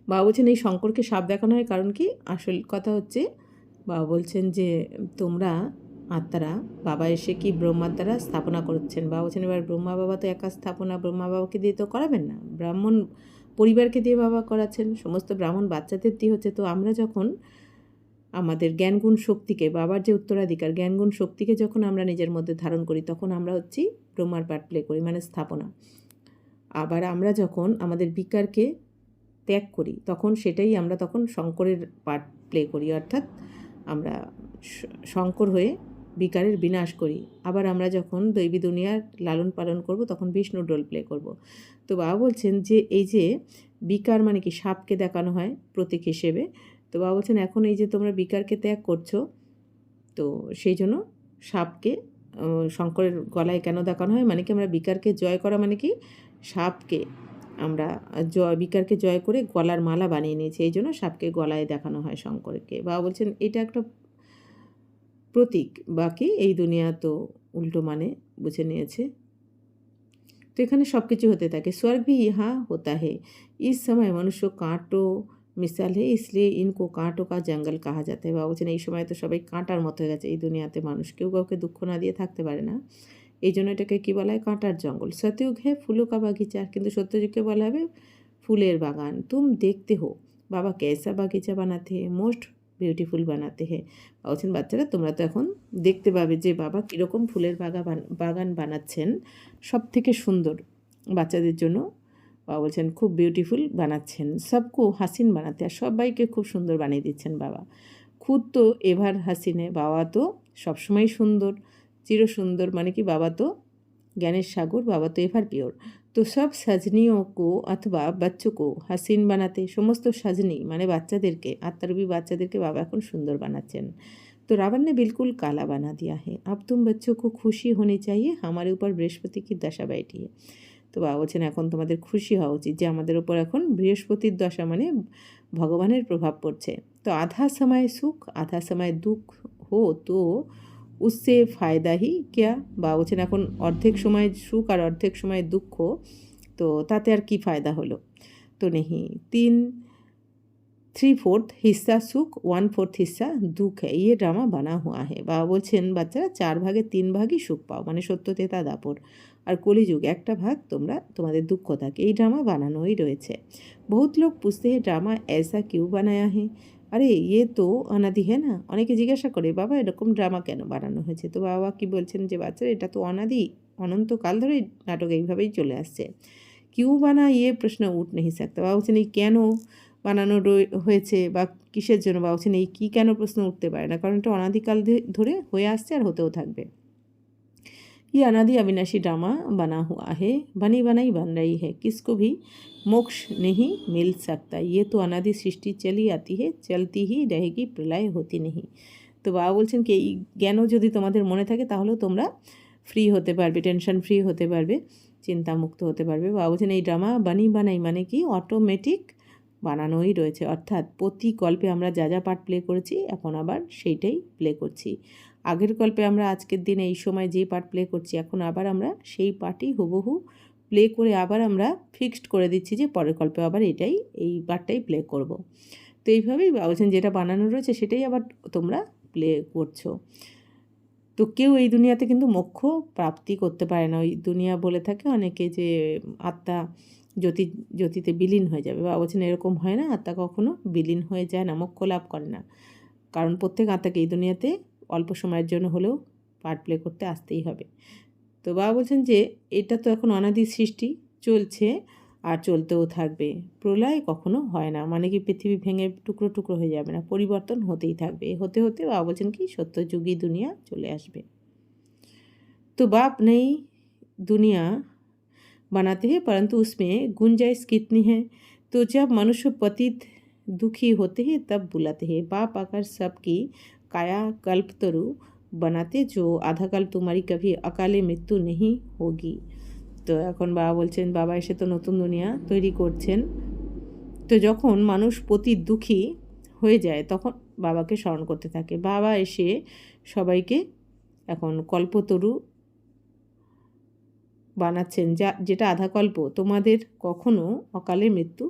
বাবা বলছেন এই শঙ্করকে সাপ দেখানো হয় কারণ কি, আসল কথা হচ্ছে বাবা বলছেন যে তোমরা আত্মারা বাবা এসে কি ব্রহ্মার দ্বারা স্থাপনা করছেন। বাবা বলছেন এবার ব্রহ্মা বাবা তো একা স্থাপনা ব্রহ্মা বাবাকে দিয়ে তো করাবেন না, ব্রাহ্মণ পরিবারকে দিয়ে বাবা করাচ্ছেন, সমস্ত ব্রাহ্মণ বাচ্চাদের দিয়ে হচ্ছে। তো আমরা যখন আমাদের জ্ঞানগুণ শক্তিকে, বাবার যে উত্তরাধিকার জ্ঞানগুণ শক্তিকে যখন আমরা নিজের মধ্যে ধারণ করি, তখন আমরা হচ্ছি ব্রহ্মার পার্ট প্লে করি, মানে স্থাপনা। আবার আমরা যখন আমাদের বিকারকে ত্যাগ করি, তখন সেটাই আমরা তখন শঙ্করের পার্ট প্লে করি, অর্থাৎ আমরা শঙ্কর হয়ে বিকারের বিনাশ করি। আবার আমরা যখন দৈবী দুনিয়ার লালন পালন করব, তখন বিষ্ণুর রোল প্লে করব। তো বাবা বলছেন যে এই যে বিকার মানে কি, সাপকে দেখানো হয় প্রতীক হিসেবে। তো বাবা বলছেন এখন এই যে তোমরা বিকারকে ত্যাগ করছো, তো সেই জন্য সাপকে শঙ্করের গলায় কেন দেখানো হয়, মানে কি আমরা বিকারকে জয় করা, মানে কি সাপকে আমরা বিকারকে জয় করে গলার মালা বানিয়ে নিয়েছি, এই জন্য সাপকে গলায় দেখানো হয় শঙ্করকে। বাবা বলছেন এটা একটা প্রতীক, বাকি এই দুনিয়া তো উল্টো মানে বুঝে নিয়েছে। তো এখানে সব কিছু হতে থাকে। স্বর্গ भी यहाँ होता है। इस समय मनुष्य कांटों মিসাল হে, इसलिए इनको कांटों का जंगल कहा जाता है। বাবা বলছেন এই সময় তো সবাই কাঁটার মতো হয়ে গেছে এই দুনিয়াতে, মানুষ কেউ কাউকে দুঃখ না দিয়ে থাকতে পারে না, এই জন্য এটাকে কী বলা হয়, কাঁটার জঙ্গল। সত্যযুগ হে ফুলও কা বাগিচা, কিন্তু সত্যযুগকে বলা হবে ফুলের বাগান। তুম দেখতে হো বাবা कैसा বাগিচা বানাতে হে, মোস্ট বিউটিফুল বানাতে হে। বলছেন বাচ্চারা তোমরা তো এখন দেখতে পাবে যে বাবা কীরকম ফুলের বাগান বানাচ্ছেন, সব থেকে সুন্দর বাচ্চাদের জন্য। বাবা বলছেন খুব বিউটিফুল বানাচ্ছেন, সবকো হাসিন বানাতে, আর সবাইকে খুব সুন্দর বানিয়ে দিচ্ছেন বাবা। খুদ তো এভার হাসিনে, বাবা তো সবসময় সুন্দর, চির সুন্দর, মানে কি বাবা তো জ্ঞানের সাগর, বাবা তো এভার পিওর। তো সব সাজনিও কো অথবা বাচ্চো কো হাসিন বানাতে, সমস্ত সাজনি মানে বাচ্চাদেরকে, আত্মারূপী বাচ্চাদেরকে বাবা এখন সুন্দর বানাচ্ছেন। तो रावण ने बिल्कुल काला बना दिया है। अब तुम बच्चों को खुशी होनी चाहिए, हमारे ऊपर बृहस्पति की दशा बैठी है। তো বাবা বলছেন এখন তোমাদের খুশি হওয়া উচিত যে আমাদের ওপর এখন বৃহস্পতির দশা, মানে ভগবানের প্রভাব পড়ছে। তো আধা সময় সুখ আধা সময় দুঃখ হো তো উসসে ফায়দা হি ক্যা, বাবা বলছেন এখন অর্ধেক সময় সুখ আর অর্ধেক সময় দুঃখ, তো তাতে আর কি ফায়দা হলো। তো নেহি 3/4 हिस्सा सुख 1/4 हिस्सा दुख है, ये ड्रामा बना हुआ है। বাবা বলছেন বাচ্চারা 4 ভাগের 3 ভাগই সুখ পাও, মানে সত্য তেতা দাপর, আর কলিযুগ একটা ভাগ তোমরা তোমাদের দুঃখ থাকে, এই ড্রামা বানানোই রয়েছে। বহুত লোক পুছতে হে ড্রামা ऐसा क्यों बनाया है, আরে ইয়ে তো অনাদি হ্যাঁ না, অনেকে জিজ্ঞাসা করে বাবা এরকম ড্রামা কেন বানানো হয়েছে। তো বাবা কি বলছেন যে বাচ্চারা এটা তো অনাদি, অনন্তকাল ধরে নাটক এইভাবেই চলে আসছে। কিউ বানা ইয়ে প্রশ্ন উঠ নেই सकता। বাবা বলছেন এই কেন বানানো হয়েছে বা কিসের জন্য, বা বলছেন এই কী কেন প্রশ্ন উঠতে পারে না, কারণ এটা অনাদিকাল ধরে হয়ে আসছে আর হতেও থাকবে। ये अनादि अविनाशी ड्रामा बना हुआ है, बनी बनाई बन रही है, किसको भी मोक्ष नहीं मिल सकता। ये तो अनादि सृष्टि चली आती है, चलती ही रहेगी, प्रलय होती नहीं। তো বাবা বলছেন কি এই জ্ঞানও যদি তোমাদের মনে থাকে তাহলেও তোমরা ফ্রি হতে পারবে, টেনশন ফ্রি হতে পারবে, চিন্তামুক্ত হতে পারবে। বাবা বলছেন এই ড্রামা বানি বানাই মানে কি অটোমেটিক বানানোই রয়েছে, অর্থাৎ প্রতি গল্পে আমরা যা যা পার্ট প্লে করেছি এখন আবার সেইটাই প্লে করছি। আগের গল্পে আমরা আজকের দিনে এই সময় যে পার্ট প্লে করছি, এখন আবার আমরা সেই পার্টই হুবহু প্লে করে আবার আমরা ফিক্সড করে দিচ্ছি যে পরের গল্পে আবার এই পার্টটাই প্লে করব। তো এইভাবেই বলছেন যেটা বানানো রয়েছে সেটাই আবার তোমরা প্লে করছো। তো কেউ এই দুনিয়াতে কিন্তু মোক্ষ প্রাপ্তি করতে পারে না। ওই দুনিয়া বলে থাকে অনেকে যে আত্মা জ্যোতিতে বিলীন হয়ে যাবে। বাবা বলছেন এরকম হয় না, আত্মা কখনো বিলীন হয়ে যায় না, মোক্ষ লাভ করে না, কারণ প্রত্যেক আত্মাকে এই দুনিয়াতে অল্প সময়ের জন্য হলেও পার্ট প্লে করতে আসতেই হবে। তো বাবা বলছেন যে এটা তো এখন অনাদি সৃষ্টি চলছে আর চলতেও থাকবে, প্রলয় কখনো হয় না, মানে কি পৃথিবী ভেঙে টুকরো টুকরো হয়ে যাবে না, পরিবর্তন হতেই থাকবে, হতে হতে বাবা বলছেন কি সত্যযুগী দুনিয়া চলে আসবে। তো बाप नई दुनिया बनाते हैं, परंतु उसमें गुंजाइश कितनी है। तो जब मनुष्य पतित दुखी होते हैं तब बुलाते हैं, बाप आकर सबकी काया कल्पतरु बनाते, जो आधा कल्प तुम्हारी कभी अकाले मृत्यु नहीं होगी। তো এখন বাবা বলছেন বাবা এসে তো নতুন দুনিয়া তৈরি করছেন। তো যখন মানুষ পতিত দুঃখী হয়ে যায় তখন বাবাকে স্মরণ করতে থাকে, বাবা এসে সবাইকে এখন কল্পতরু বানাচ্ছেন, যেটা আধা কল্প তোমাদের কখনো অকালে মৃত্যু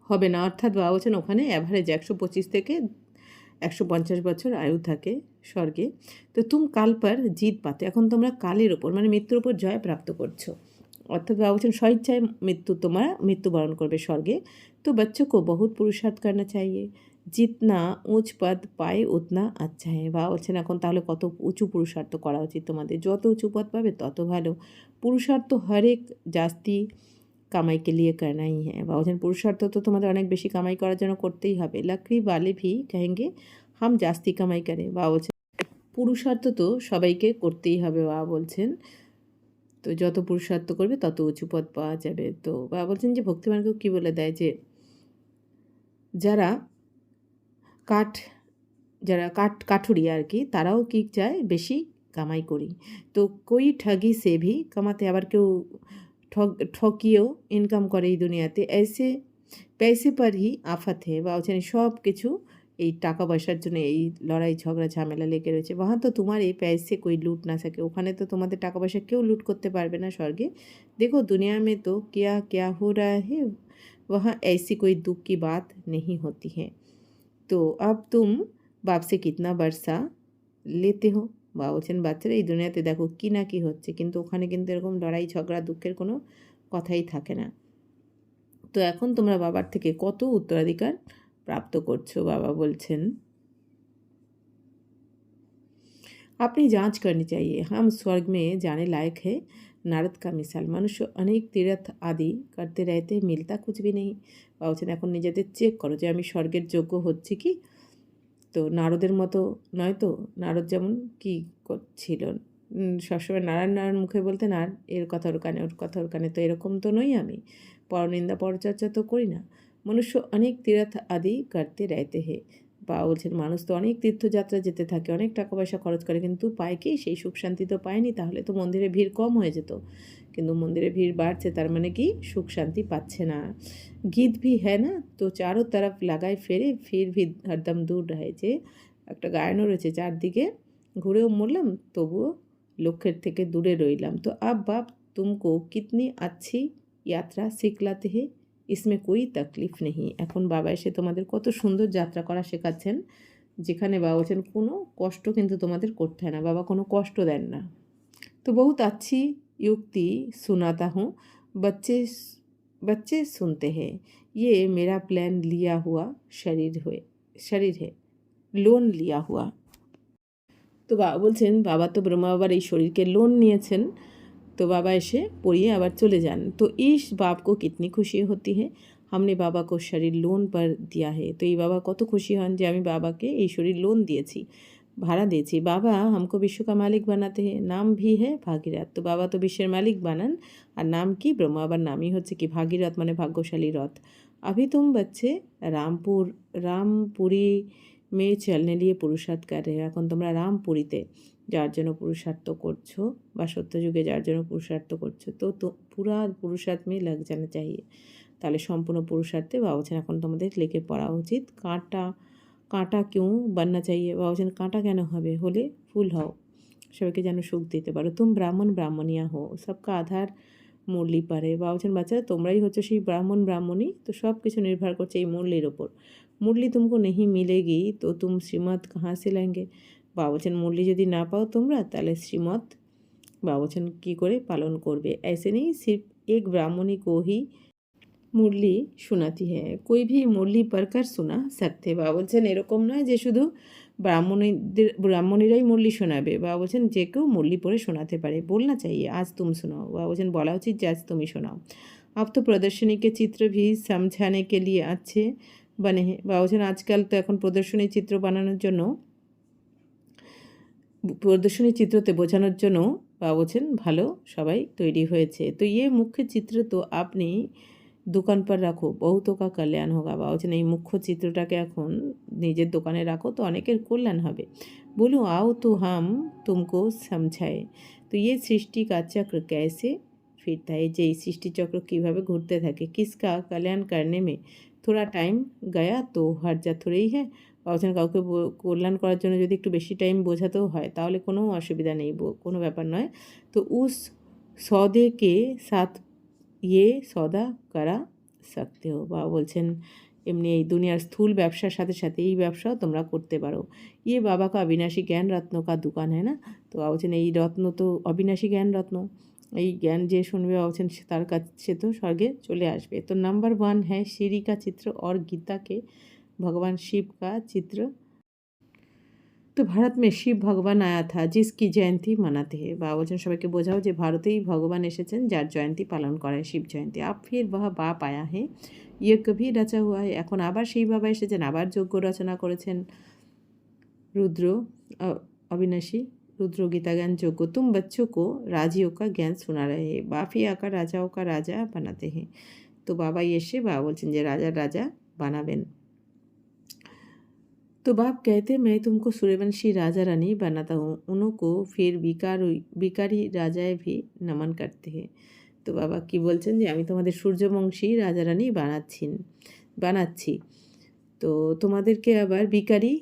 হবে না। অর্থাৎ বাবা বলছেন ওখানে অ্যাভারেজ 125 থেকে 150 বছর আয়ু থাকে স্বর্গে। তো তুম কাল পর জিত পাতে, এখন তোমরা কালের ওপর মানে মৃত্যুর ওপর জয় প্রাপ্ত করছো, অর্থাৎ বাবা বলছেন স্বেচ্ছায় তোমরা মৃত্যুবরণ করবে স্বর্গে। তো বাচ্চোं को बहुत पुरुषार्थ करना चाहिए, जितना উঁচ পদ পায় উতনা আচ্ছা হ্যাঁ। বাবা বলছেন এখন তাহলে কত উঁচু পুরুষার্থ করা উচিত তোমাদের, যত উঁচু পদ পাবে তত ভালো। পুরুষার্থ হরেক জাস্তি কামাই কে লিয়ে करना ही है। বাবা বলছেন পুরুষার্থ তো তোমাদের অনেক বেশি কামাই করার জন্য করতেই হবে। লকড়ি वाले भी कहेंगे हम জাস্তি কামাই করেं। বাবা বলছেন পুরুষার্থ তো সবাইকে করতেই হবে। বাবা বলছেন তো যত পুরুষার্থ করবে তত উঁচু পদ পাওয়া যাবে। তো বাবা বলছেন যে ভক্তিমার্গেও কী বলে দেয় যে যারা কাঠ কাঠুরিয়া আর কি, তারাও কি চায় বেশি কামাই করি। তো কই ঠগি সে ভি কামাতে, আবার কেউ ঠকিয়েও ইনকাম করে এই দুনিয়াতে। এসে पैसे पर ही आफत है। বা বলছেন সব কিছু এই টাকা পয়সার জন্য এই লড়াই ঝগড়া ঝামেলা লেগে রয়েছে। वहाँ तो तुम्हारे पैसे कोई लूट ना सके, ওখানে তো তোমাদের টাকা পয়সা কেউ লুট করতে পারবে না স্বর্গে। देखो दुनिया में तो क्या क्या हो रहा है, वहाँ ऐसी कोई दुख की बात नहीं होती है। तो अब तुम बाप से कितना बरसा लेते हो। বা বলছেন বাচ্চারা এই দুনিয়াতে দেখো কি না কি হচ্ছে, কিন্তু ওখানে কিন্তু এরকম লড়াই ঝগড়া দুঃখের কোনো কথাই থাকে না। তো এখন তোমরা বাবার থেকে কত উত্তরাধিকার প্রাপ্ত করছো। বাবা বলছেন अपनी जांच करनी चाहिए, हम स्वर्ग में जाने लायक है। नारद का मिसाल, मनुष्य अनेक तीर्थ आदि करते रहते मिलता कुछ भी नहीं। বা বলছেন এখন নিজেদের চেক করো যে আমি স্বর্গের যোগ্য হচ্ছি কি। তো নারদের মতো নয় তো, নারদ যেমন কি ছিল সবসময় নারায়ণ নারায়ণ মুখে বলতে আর এর কথা ওর কানে ওর কথা ওর কানে, তো এরকম তো নই আমি, পরনিন্দা পরচর্চা তো করি না। মনুষ্য অনেক তীর্থ আদি করতে रहते हैं। বা বলছেন মানুষ তো অনেক তীর্থযাত্রা যেতে থাকে, অনেক টাকা পয়সা খরচ করে, কিন্তু পায় কি সেই সুখ শান্তি তো পায়নি। তাহলে তো মন্দিরে ভিড় কম হয়ে যেত, কিন্তু মন্দিরে ভিড় বাড়ছে, তার মানে কি সুখ শান্তি পাচ্ছে না। গীত ভি হ্যাঁ না, তো চারো তরফ লাগায় ফেরে ফির ভি হরদম দূর রহে, যে একটা গায়নও রয়েছে চারদিকে ঘুরেও মরলাম তবুও লক্ষ্যের থেকে দূরে রইলাম। তো আব বাপ তুমকো কিতনি আচ্ছি यात्रा सिखलाते हैं, इसमें कोई तकलीफ नहीं। এখন বাবা এসে তোমাদের কত সুন্দর যাত্রা করা শেখাচ্ছেন, যেখানে বাবা বলছেন কোনো কষ্ট কিন্তু তোমাদের করতে হয় না, বাবা কোনো কষ্ট দেন না। तो बहुत अच्छी युक्ति सुनाता हूँ, बच्चे बच्चे सुनते हैं। ये मेरा प्लान लिया हुआ शरीर है, लोन लिया हुआ। তো বাবা বলছেন বাবা তো ব্রহ্মা বাবার এই শরীরকে লোন নিয়েছেন। तो बाबा ऐसे पढ़िए আবার চলে যান। तो इस बाप को कितनी खुशी होती है, हमने बाबा को शरीर लोन पर दिया है। तो এই বাবা কত খুশি হন যে আমি বাবাকে এই শরীর লোন দিয়েছি, ভাড়া দিয়েছি। বাবা हमको विश्व का मालिक बनाते हैं, नाम भी है भागीरथ। তো বাবা তো বিশ্বের মালিক বানান, আর নাম কি ব্রহ্মা বাবার নামই হচ্ছে কি ভাগীরথ, মানে ভাগ্যশালী রথ। अभी तुम बच्चे रामपुरी में चलने लिए पुरुषार्थ कर रहे हो, এখন তোমরা রামপুরীতে যার জন্য পুরুষার্থ করছো বা সত্যযুগে যার জন্য পুরুষার্থ করছো, তো পুরা পুরুষার্থ में लग जाना चाहिए। তাহলে সম্পূর্ণ পুরুষার্থে বাবা বলছেন এখন তোমাদের লেগে পড়া উচিত। কাঁটা क्यों बनना चाहिए, বাবা বলছেন কাঁটা কেন হবে, হলে ফুল হও, সবাইকে যেন সুখ দিতে পারো। तुम ब्राह्मण ब्राह्मणिया हो, सबका आधार মুরলি পারে। বাবা বলছেন বাচ্চারা তোমরাই হচ্ছে সেই ব্রাহ্মণ ব্রাহ্মণী, তো সব কিছু নির্ভর করছে এই মুরলির ওপর। মুরলি तुमको नहीं मिलेगी तो तुम श्रीमत कहाँ से लेंगे। বাবা বলছেন মুরলি যদি না পাও তোমরা, তাহলে শ্রীমত বাবা বলছেন কী করে পালন করবে। ऐसे नहीं सिर्फ एक ब्राह्मणी को ही মুরলি শোনাতি হ্যাঁ, कोई भी মুরলি পড়कर শোনা सकते। বাবা বলছেন এরকম নয় যে শুধু ব্রাহ্মণীরাই মুরলি শোনাবে। বাবা বলছেন যে কেউ মুরলি পড়ে শোনাতে পারে। बोलना चाहिए आज तुम सुनाओ, বাবা বলছেন বলা উচিত যে আজ তুমি শোনাও। अब तो प्रदर्शनी के चित्र भी समझाने के लिए अच्छे बने हैं। বাবা বলছেন আজকাল তো এখন প্রদর্শনী চিত্র বানানোর জন্য, প্রদর্শনী চিত্রতে বোঝানোর জন্য বাবা বলছেন ভালো সবাই তৈরি হয়েছে। তো ये मुख्य चित्र तो আপনি দোকান পর রাখো, বহুতোं का कल्याण होगा। বাবা বলছেন এই মুখ্য চিত্রটাকে এখন নিজের দোকানে রাখো, তো অনেকের কল্যাণ হবে। बोलो आओ तो हम तुमको समझाए, तो ये सृष्टि का चक्र कैसे फिरता है, যে এই সৃষ্টিচক্র কীভাবে ঘুরতে থাকে। किसका कल्याण करने में थोड़ा टाइम गया तो हर्जा थोड़ी है। বলছেন কাউকে কল্যাণ করার জন্য যদি একটু বেশি টাইম বোঝাতেও হয় তাহলে কোনো অসুবিধা নেই, কোনো ব্যাপার নয়। তো उस सौदे के साथ ये सौदा करा सकते हो। বাবা বলছেন এমনি এই দুনিয়ার স্থূল ব্যবসার সাথে সাথে এই ব্যবসাও তোমরা করতে পারো। ইয়ে বাবা কা অবিনাশী জ্ঞান রত্ন কা দোকান হ্যাঁ না। তো বাবা বলছেন এই রত্ন তো অবিনাশী জ্ঞান রত্ন, এই জ্ঞান যে শুনবে বাবা বলছেন তার কাছে তো স্বর্গে চলে আসবে। তো নাম্বার 1 হ্যাঁ श्री का चित्र और गीता के भगवान शिव का चित्र। তো ভারত মে শিব ভগবান আয়া থা জিসকি জয়ন্তী মানাতে হে। বাবা বলছেন সবাইকে বোঝাও যে ভারতেই ভগবান এসেছেন যার জয়ন্তী পালন করা হয় শিব জয়ন্তী। আপ ফির বাহ বাপ আয়া হে ইয়ে কভি রচা হুয়া হে। এখন আবার সেই বাবা এসেছেন, আবার যজ্ঞ রচনা করেছেন रुद्र अविनाशी रुद्र गीता ज्ञान যজ্ঞ। तुम बच्चों को राजियों का ज्ञान सुना रहे हैं, बाप ही आकर राजाओं का राजा बनाते हैं। তো বাবাই এসে বাবা বলছেন যে রাজার রাজা বানাবেন। तो बाप कहते मैं तुमको सूर्यवंशी राजा रानी बनाता हूँ, उनको फिर বিকারি রাজায় ভি নমন করতে হে। তো বাবা কি বলছেন যে আমি তোমাদের সূর্যবংশী রাজা রানী বানাচ্ছি, তো তোমাদেরকে আবার বিকারি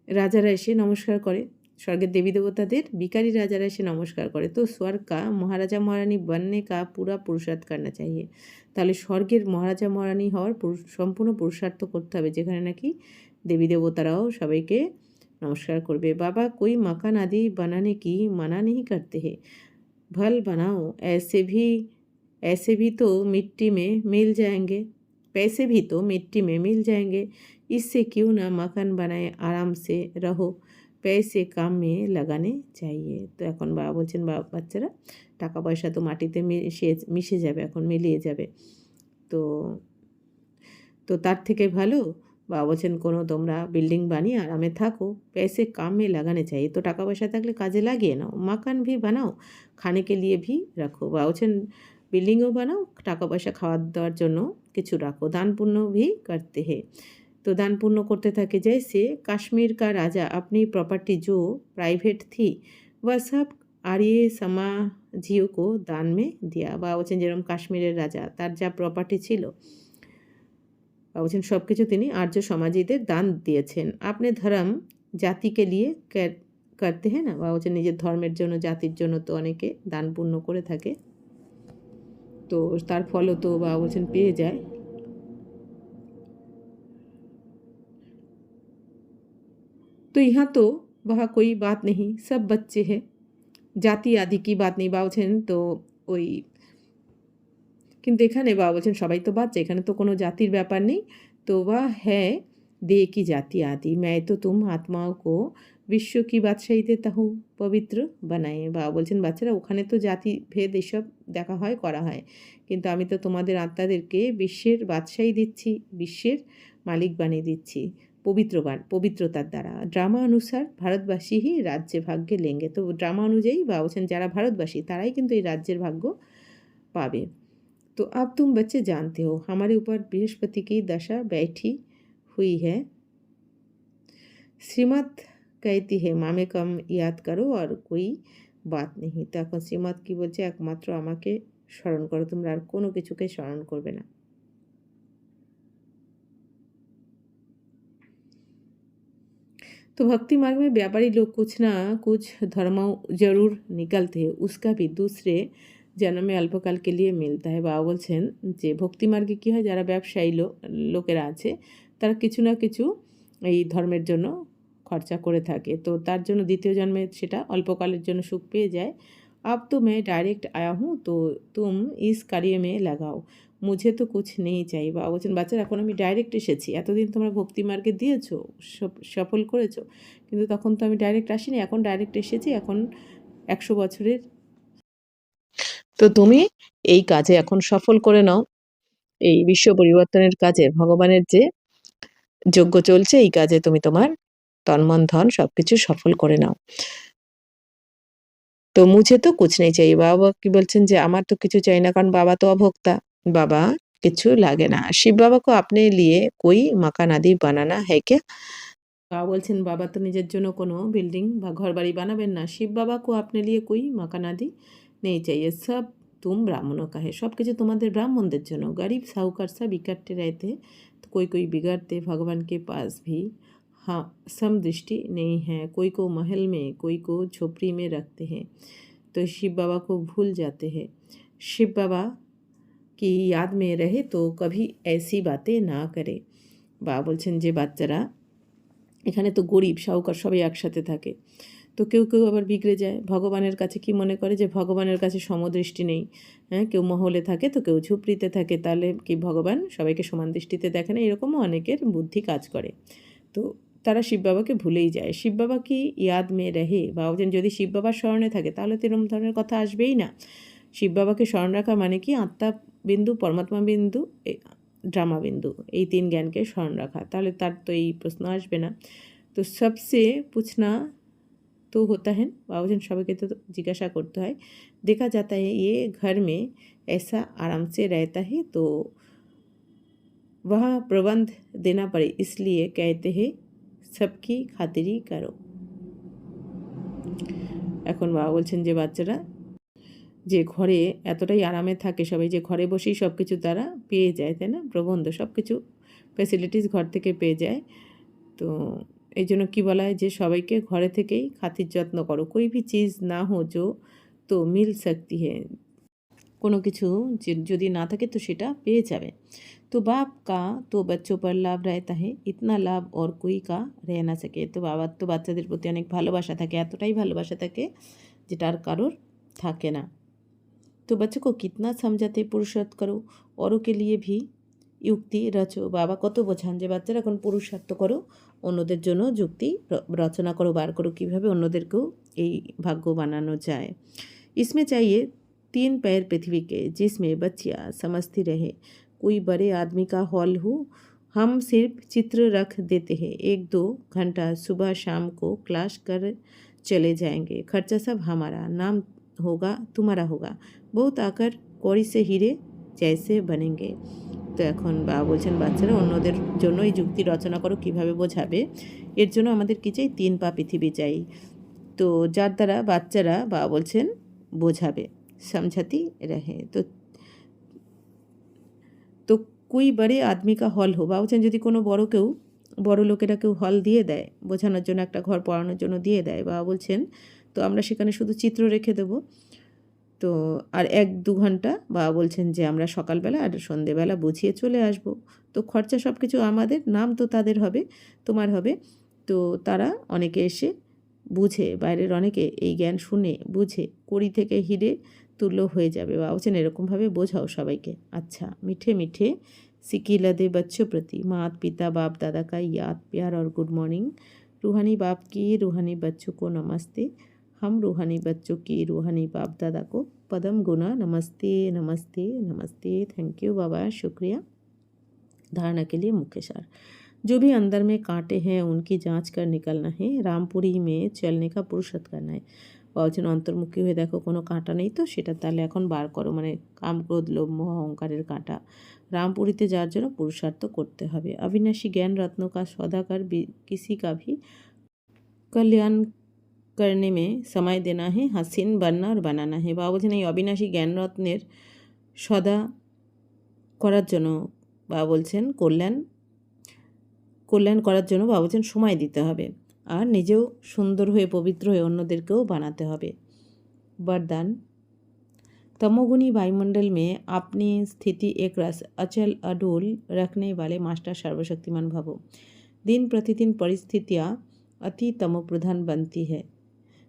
রাজারা এসে নমস্কার করে, স্বর্গের দেবী দেবতাদের বিকারি রাজারা এসে নমস্কার করে। তো স্বর্গ কা মহারাজা মহারানী बनने का पूरा पुरुषार्थ करना चाहिए। তাহলে স্বর্গের মহারাজা মহারানী হওয়ার সম্পূর্ণ পুরুষার্থ করতে হবে, যেখানে নাকি দেবী দেবতারাও সবাইকে নমস্কার করবে। বাবা कोई मकान आदि बनाने की मना नहीं करते हैं, भल बनाओ, ऐसे भी तो मिट्टी में मिल जाएंगे, पैसे भी तो मिट्टी में मिल जाएंगे, इससे क्यों ना मकान बनाए, आराम से रहो, पैसे काम में লাগানে চাইয়ে। তো এখন বাবা বলছেন বাচ্চারা টাকা পয়সা তো মাটিতে মিশে যাবে, এখন মিলিয়ে যাবে, তো তো তার থেকে ভালো বাবা বলছেন কোনো তোমরা বিল্ডিং বানিয়ে আরামে থাকো, पैसे काम में लगाने चाहिए। তো টাকা পয়সা থাকলে কাজে লাগিয়ে নাও, মাকান ভি বানাও, খানে কে লিয়ে ভি রাখো। বাবা বলছেন বিল্ডিংও বানাও, টাকা পয়সা খাওয়া দাওয়ার জন্য কিছু রাখো, দান পুণ্য ভি করতে হে। तो दान पुण्य करते থাকে। जैसे कश्मीर का राजा अपनी प्रॉपर्टी जो प्राइवेट थी वह सब आर्य समाजियों को दान में दिया। বা বলছেন যেরকম কাশ্মীরের রাজা তার যা প্রপার্টি ছিল বা বলছেন সব কিছু তিনি আর্য সমাজীদের দান দিয়েছেন। আপনি ধর্ম জাতিকে লিয়ে করতে হ্যাঁ না, বা বলছেন নিজের ধর্মের জন্য জাতির জন্য তো অনেকে দান পুণ্য করে থাকে, তো তার ফলও তো বা বলছেন পেয়ে যায়। तो यहाँ तो वह कोई बात नहीं, सब बच्चे हैं, জাতি আদি কি বাত নেই। বাবা বলছেন তো ওই কিন্তু এখানে বাবা বলছেন সবাই তো বাচ্চা, এখানে তো কোনো জাতির ব্যাপার নেই। তো বা হ্যাঁ দে কি জাতি আদি, मैं तो तुम आत्माओं को विश्व की बादशाही देता हूँ, পবিত্র বানায়। বাবা বলছেন বাচ্চারা ওখানে তো জাতি ভেদ এসব দেখা হয় করা হয়, কিন্তু আমি তো তোমাদের আত্মাদেরকে বিশ্বের বাদশাহী দিচ্ছি, বিশ্বের মালিক বানিয়ে দিচ্ছি পবিত্রতার দ্বারা। ড্রামা অনুসার ভারতবাসী হি রাজ্যে ভাগ্যে লেঙ্গে। তো ড্রামা অনুযায়ী বা বলছেন যারা ভারতবাসী তারাই কিন্তু এই রাজ্যের ভাগ্য পাবে। तो अब तुम बच्चे जानते हो हमारे ऊपर बृहस्पति की दशा बैठी हुई है, श्रीमत कहती है मामे कम याद करो और कोई বাত নেই। তো এখন শ্রীমত কি বলছে, একমাত্র আমাকে স্মরণ করো, তোমরা আর কোনো কিছুকে স্মরণ করবে না। तो भक्ति मार्ग में व्यापारी लोग कुछ ना कुछ धर्म जरूर निकलते हैं, उसका भी दूसरे জন্মে অল্পকাল কে লিয়ে মিলতা হয়। বাবা বলছেন যে ভক্তি মার্গে কী হয়, যারা ব্যবসায়ী লোকেরা আছে তারা কিছু না কিছু এই ধর্মের জন্য খরচা করে থাকে, তো তার জন্য দ্বিতীয় জন্মে সেটা অল্পকালের জন্য সুখ পেয়ে যায়। अब तो मैं डायरेक्ट आया हूँ तो तुम इस कार्य में लगाओ, মুঝে তো কুছ নেই চাই। বাবা বলছেন বাচ্চারা এখন আমি ডাইরেক্ট এসেছি, এতদিন তোমরা ভক্তি মার্গে দিয়েছো, সফল করেছো, কিন্তু তখন তো আমি ডাইরেক্ট আসিনি, এখন ডাইরেক্ট এসেছি, এখন 100 বছরের, তো তুমি এই কাজে এখন সফল করে নাও, এই বিশ্ব পরিবর্তনের কাজে ভগবানের যে যজ্ঞ চলছে এই কাজে তুমি তোমার তন মন ধন সবকিছু সফল করে নাও। তো মুঝে তো কুছ নেই চাই। বাবা কি বলছেন যে আমার তো কিছু চাই না, কারণ বাবা তো অভোক্তা, বাবা কিছু লাগে না। শিব বাবা কো আপনে লিয়ে কোই মাকান আদি বানানা হ্যায় কে। বাবা বলছেন বাবা তো নিজের জন্য কোনো বিল্ডিং বা ঘর বাড়ি বানাবেন না। শিব বাবা কো আপনে লিয়ে কোই মাকান আদি নেই চাইয়ে, সব तुम ब्राह्मणों का है, সব কিছু তোমাদের ব্রাহ্মণদের জন্য। गरीब साहूकार सब इकट्ठे रहते तो कोई बिगड़ते, भगवान के पास भी हाँ समदृष्टि नहीं है, कोई को महल में कोई को झोपड़ी में रखते हैं, तो शिव बाबा को भूल जाते हैं। शिव बाबा কি याद में रहे तो कभी ऐसी बातें ना करे। বা বলছেন যে বাচ্চারা এখানে তো গরিব সাহুকার সবাই একসাথে থাকে, তো কেউ কেউ আবার বিগড়ে যায়, ভগবানের কাছে কি মনে করে যে ভগবানের কাছে সমদৃষ্টি নেই। হ্যাঁ, কেউ মহলে থাকে তো কেউ ঝুপড়িতে থাকে, তাহলে কি ভগবান সবাইকে সমান দৃষ্টিতে দেখে না? এরকমও অনেকের বুদ্ধি কাজ করে। তো তারা শিব বাবাকে ভুলেই যায়। শিব বাবা কি ইয়াদ মে রহে, বা বলছেন যদি শিব বাবার স্মরণে থাকে তাহলে তো এরকম ধরনের কথা আসবেই না। শিব বাবাকে স্মরণ রাখা মানে কি আত্মা বিন্দু, পরমাত্মা বিন্দু, ড্রামা বিন্দু, এই তিন জ্ঞানকে স্মরণ রাখা, তাহলে তার তো এই প্রশ্ন আসবে না। তো সবসে পুছনা तो होता है, बाबूजन সবাইকে তো জিজ্ঞাসা করতে হয়। देखा जाता है ये घर में ऐसा आराम से रहता है तो वह प्रबंध देना पड़े, इसलिए कहते हैं सबकी खातिरी करो। এখন বাবা বলছেন যে বাচ্চারা যে ঘরে এতটাই আরামে থাকে সবাই, যে ঘরে বসেই সব কিছু তারা পেয়ে যায়, তাই না? প্রবন্ধ সব কিছু ফ্যাসিলিটিস ঘর থেকে পেয়ে যায়। তো এই জন্য কী বলা হয় যে সবাইকে ঘরে থেকেই খাতির যত্ন করো। कोई भी चीज़ ना हो जो तो मिल सकती है, কোনো কিছু যদি না থাকে তো সেটা পেয়ে যাবে। তো বাপ কা তো বাচ্চোं पर लाभ रहता है, इतना लाभ और कोई का रह ना सके। তো বাবার তো বাচ্চাদের প্রতি অনেক ভালোবাসা থাকে, এতটাই ভালোবাসা থাকে যেটা আর কারোর থাকে না। तो बच्चों को कितना समझाते पुरुषार्थ करो, औरों के लिए भी যুক্তি রচো। বাবা কত বোঝান যে বাচ্চারা এখন পুরুষার্থ করো, অন্যদের জন্য যুক্তি রচনা করো, বার করো কীভাবে অন্যদেরকেও এই ভাগ্য বানানো যায়। इसमें चाहिए 3 पैर पृथ्वी के, जिसमें बच्चियाँ समझती रहे कोई बड़े आदमी का हॉल हो, हम सिर्फ चित्र रख देते हैं, 1-2 घंटा सुबह शाम को क्लास कर चले जाएंगे, खर्चा सब हमारा, नाम होगा तुम्हारा होगा, बहुत आकर कौड़ी से हीरे जैसे बनेंगे। তো এখন বাবা বলছেন বাচ্চারা অন্যদের জন্য এই যুক্তি রচনা করো, কীভাবে বোঝাবে। এর জন্য আমাদের কী চাই? 3 পা পৃথিবী চাই। তো যার দ্বারা বাচ্চারা বাবা বলছেন বোঝাবে, সমঝাতি রহে। তো তো কুই বড়ে আদমি কা হল হো, বাবা বলছেন যদি কোনো বড় লোকেরা কেউ হল দিয়ে দেয়, বোঝানোর জন্য একটা ঘর পড়ানোর জন্য দিয়ে দেয়, বাবা বলছেন তো আমরা সেখানে শুধু চিত্র রেখে দেবো। তো আর 1-2 ঘন্টা বাবা বলছেন যে আমরা সকালবেলা আর সন্ধেবেলা বুঝিয়ে চলে আসব। তো খরচা সব কিছু আমাদের, নাম তো তাদের হবে, তোমার হবে। তো তারা অনেকে এসে বুঝে, বাইরের অনেকে এই জ্ঞান শুনে বুঝে কড়ি থেকে হিরে তুল্য হয়ে যাবে। বাবা বলছেন এরকমভাবে বোঝাও সবাইকে। अच्छा मीठे मीठे सिकीला दे बच्चों प्रति मात पिता बाप दादा का याद प्यार और गुड मॉर्निंग, रूहानी बाप की रूहानी बच्चों को नमस्ते, हम रूहानी बच्चों की रूहानी बाप दादा को पदम गुना नमस्ते नमस्ते नमस्ते। थैंक यू बाबा, शुक्रिया। धारणा के लिए मुख्य सार, जो भी अंदर में कांटे हैं उनकी जांच कर निकलना है, रामपुरी में चलने का पुरुषार्थ करना है। বলছেন অন্তর্মুখী হয়ে দেখো কোনো কাঁটা নেই তো সেটা তাহলে এখন বার করো, মানে কাম ক্রোধ লোভ মোহ অহংকারের কাঁটা। রামপুরীতে যাওয়ার জন্য পুরুষার্থ করতে হবে। अविनाशी ज्ञान रत्नों का सौदागर किसी का भी कल्याण करने में समय देना है, हसीन बनना और बनाना है। বাবা বলছেন এই অবিনাশী জ্ঞানরত্নের সদা করার জন্য বাবা বলছেন কল্যাণ করার জন্য বাবা বলছেন সময় দিতে হবে, আর নিজেও সুন্দর হয়ে পবিত্র হয়ে অন্যদেরকেও বানাতে হবে। वरदान, तमोगुनी वायुमंडल में अपनी स्थिति एक रस अचल अडोल रखने वाले मास्टर सर्वशक्तिमान भवो। दिन प्रतिदिन परिस्थितियाँ अति तमोप्रधान बनती है,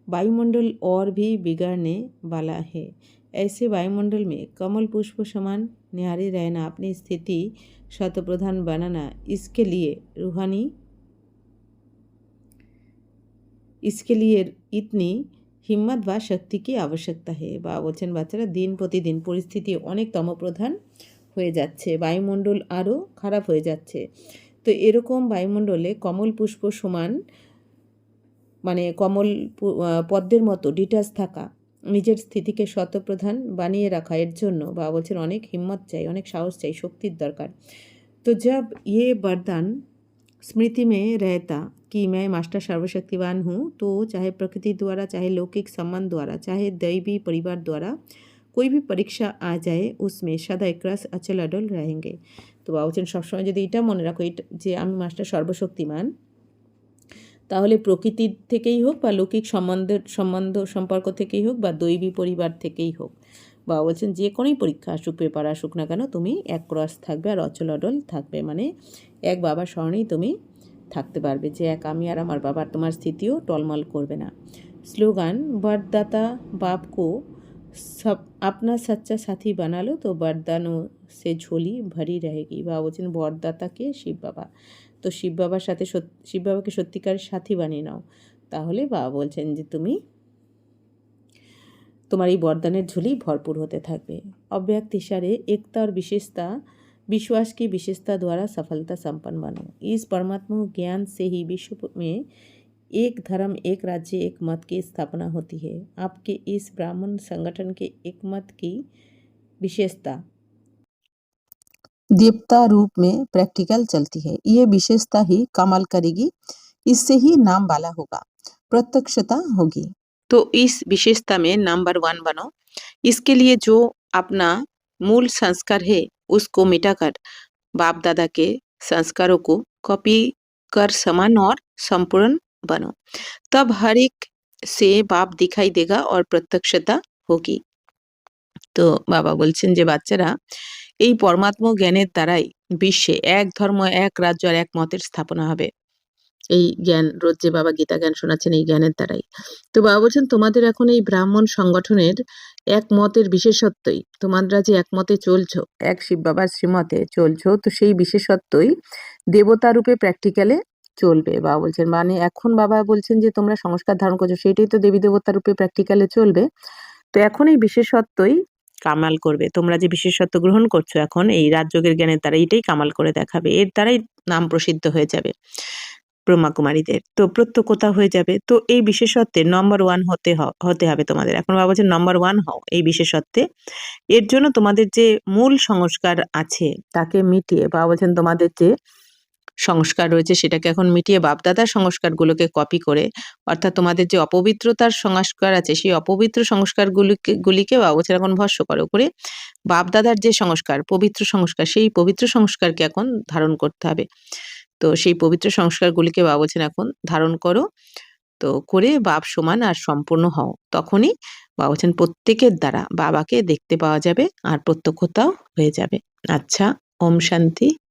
वायुमंडल और भी बिगड़ने वाला है। ऐसे वायुमंडल में कमल पुष्प समान निहारे रहना, अपनी स्थिति शतप्रधान बनाना, इसके लिए इतनी হিম্মত বা শক্তি কি আবশ্যকতা হে। বা বলছেন বাচ্চারা দিন প্রতিদিন পরিস্থিতি অনেক তমপ্রধান হয়ে যাচ্ছে, বায়ুমণ্ডল আরও খারাপ হয়ে যাচ্ছে। তো এরকম বায়ুমণ্ডলে কমল পুষ্প সমান, মানে কমল পদ্মের মতো ডিটাচ থাকা, নিজের স্থিতিকে শতপ্রধান বানিয়ে রাখা, এর জন্য বা বলছেন অনেক হিম্মত চাই, অনেক সাহস চাই, শক্তির দরকার। তো जब ये वरदान स्मृति में रहता कि मैं मास्टर सर्वशक्तिवान हूँ, तो चाहे प्रकृति द्वारा, चाहे लौकिक संबंध द्वारा, चाहे दैवी परिवार द्वारा कोई भी परीक्षा आ जाए, उसमें सदा एक रस अचल अडल रहेंगे। তো বাবা বলছেন সবসময় যদি এটা মনে রাখো যে আমি মাস্টার সর্বশক্তিমান, তাহলে প্রকৃতির থেকেই হোক বা লৌকিক সম্পর্ক থেকেই হোক বা দৈবী পরিবার থেকেই হোক, বাবা বলছেন যে কোনোই পরীক্ষা আসুক, পেপার আসুক না কেন, তুমি এক ক্রস থাকবে আর অচল অডল থাকবে, মানে এক বাবার স্মরণেই তুমি থাকতে পারবে, যে এক আমি আর আমার বাবা, তোমার স্থিতিও টলমল করবে না। স্লোগান, वरदाता बाप को सब अपना सच्चा साथी बना लो तो वरदानों से झोली भरी रहेगी। বাবা বলছেন বরদাতাকে শিব বাবা, তো শিব বাবার সাথে শিব বাবাকে সত্যিকারের সাথী বানিয়ে নাও, তাহলে বাবা বলছেন যে তুমি তোমার এই বরদানের ঝুলি ভরपूर होते থাকবে। अव्यक्त इशारे एकता और विशेषता विश्वास की विशेषता द्वारा सफलता संपन्न बनो। इस परमात्मा ज्ञान से ही विश्व में एक धर्म, एक राज्य, एक मत की स्थापना होती है। आपके इस ब्राह्मण संगठन के एक मत की विशेषता देवता रूप में प्रैक्टिकल चलती है। ये विशेषता ही कमाल करेगी, इससे ही नाम वाला होगा, प्रत्यक्षता होगी। तो इस विशेषता में नंबर 1 बनो। इसके लिए जो अपना मूल संस्कार है उसको मिटाकर बाप दादा के संस्कारों को कॉपी कर समान और संपूर्ण बनो, तब हर एक से बाप दिखाई देगा और प्रत्यक्षता होगी। তো বাবা বলছেন যে বাচ্চারা এই পরমাত্ম জ্ঞানের দ্বারাই বিশ্বে এক ধর্ম, এক রাজ্য আর এক মতের স্থাপনা হবে। এই জ্ঞান রোজ যে বাবা গীতা জ্ঞান শোনাচ্ছেন এই জ্ঞানের দ্বারাই। তো বাবা বলছেন তোমাদের এখন এই ব্রাহ্মণ সংগঠনের এক মতের বিশেষত্বই, তোমরা যে একমতে চলছো, এক শিব বাবার শ্রীমতে চলছো, তো সেই বিশেষত্বই দেবতা রূপে প্র্যাকটিক্যালে চলবে। বাবা বলছেন মানে এখন বাবা বলছেন যে তোমরা সংস্কার ধারণ করছো, সেইটাই তো দেবী দেবতা রূপে প্র্যাকটিক্যালে চলবে। তো এখন এই বিশেষত্বই কামাল করবে, তোমরা যে বিশেষত্ব গ্রহণ করছো এখন এই রাজযোগের জ্ঞানের দ্বারা, এটাই কামাল করে দেখাবে, এর দ্বারাই নাম প্রসিদ্ধ হয়ে যাবে ব্রহ্মাকুমারীদের, তো প্রত্যক্ষতা হয়ে যাবে। তো এই বিশেষত্বের নম্বর 1 হতে হবে তোমাদের। এখন বাবা বলছেন নম্বর 1 হও এই বিশেষত্বে। এর জন্য তোমাদের যে মূল সংস্কার আছে তাকে মিটিয়ে, বাবা বলছেন তোমাদের যে সংস্কার রয়েছে সেটাকে এখন মিটিয়ে বাপদাদার সংস্কারগুলোকে কপি করে, অর্থাৎ তোমাদের যে অপবিত্রতার সংস্কার আছে সেই অপবিত্র সংস্কারগুলিকে বাবা বলছেন এখন ভস্ম করো, করে বাপদাদার যে সংস্কার, পবিত্র সংস্কার, সেই পবিত্র সংস্কারকে এখন ধারণ করতে হবে। তো সেই পবিত্র সংস্কারগুলিকে বাবা বলছেন এখন ধারণ করো, তো করে বাপ সমান আর সম্পূর্ণ হও, তখনই বাবা বলছেন প্রত্যেকের দ্বারা বাবাকে দেখতে পাওয়া যাবে আর প্রত্যক্ষতাও হয়ে যাবে। আচ্ছা, ওম শান্তি।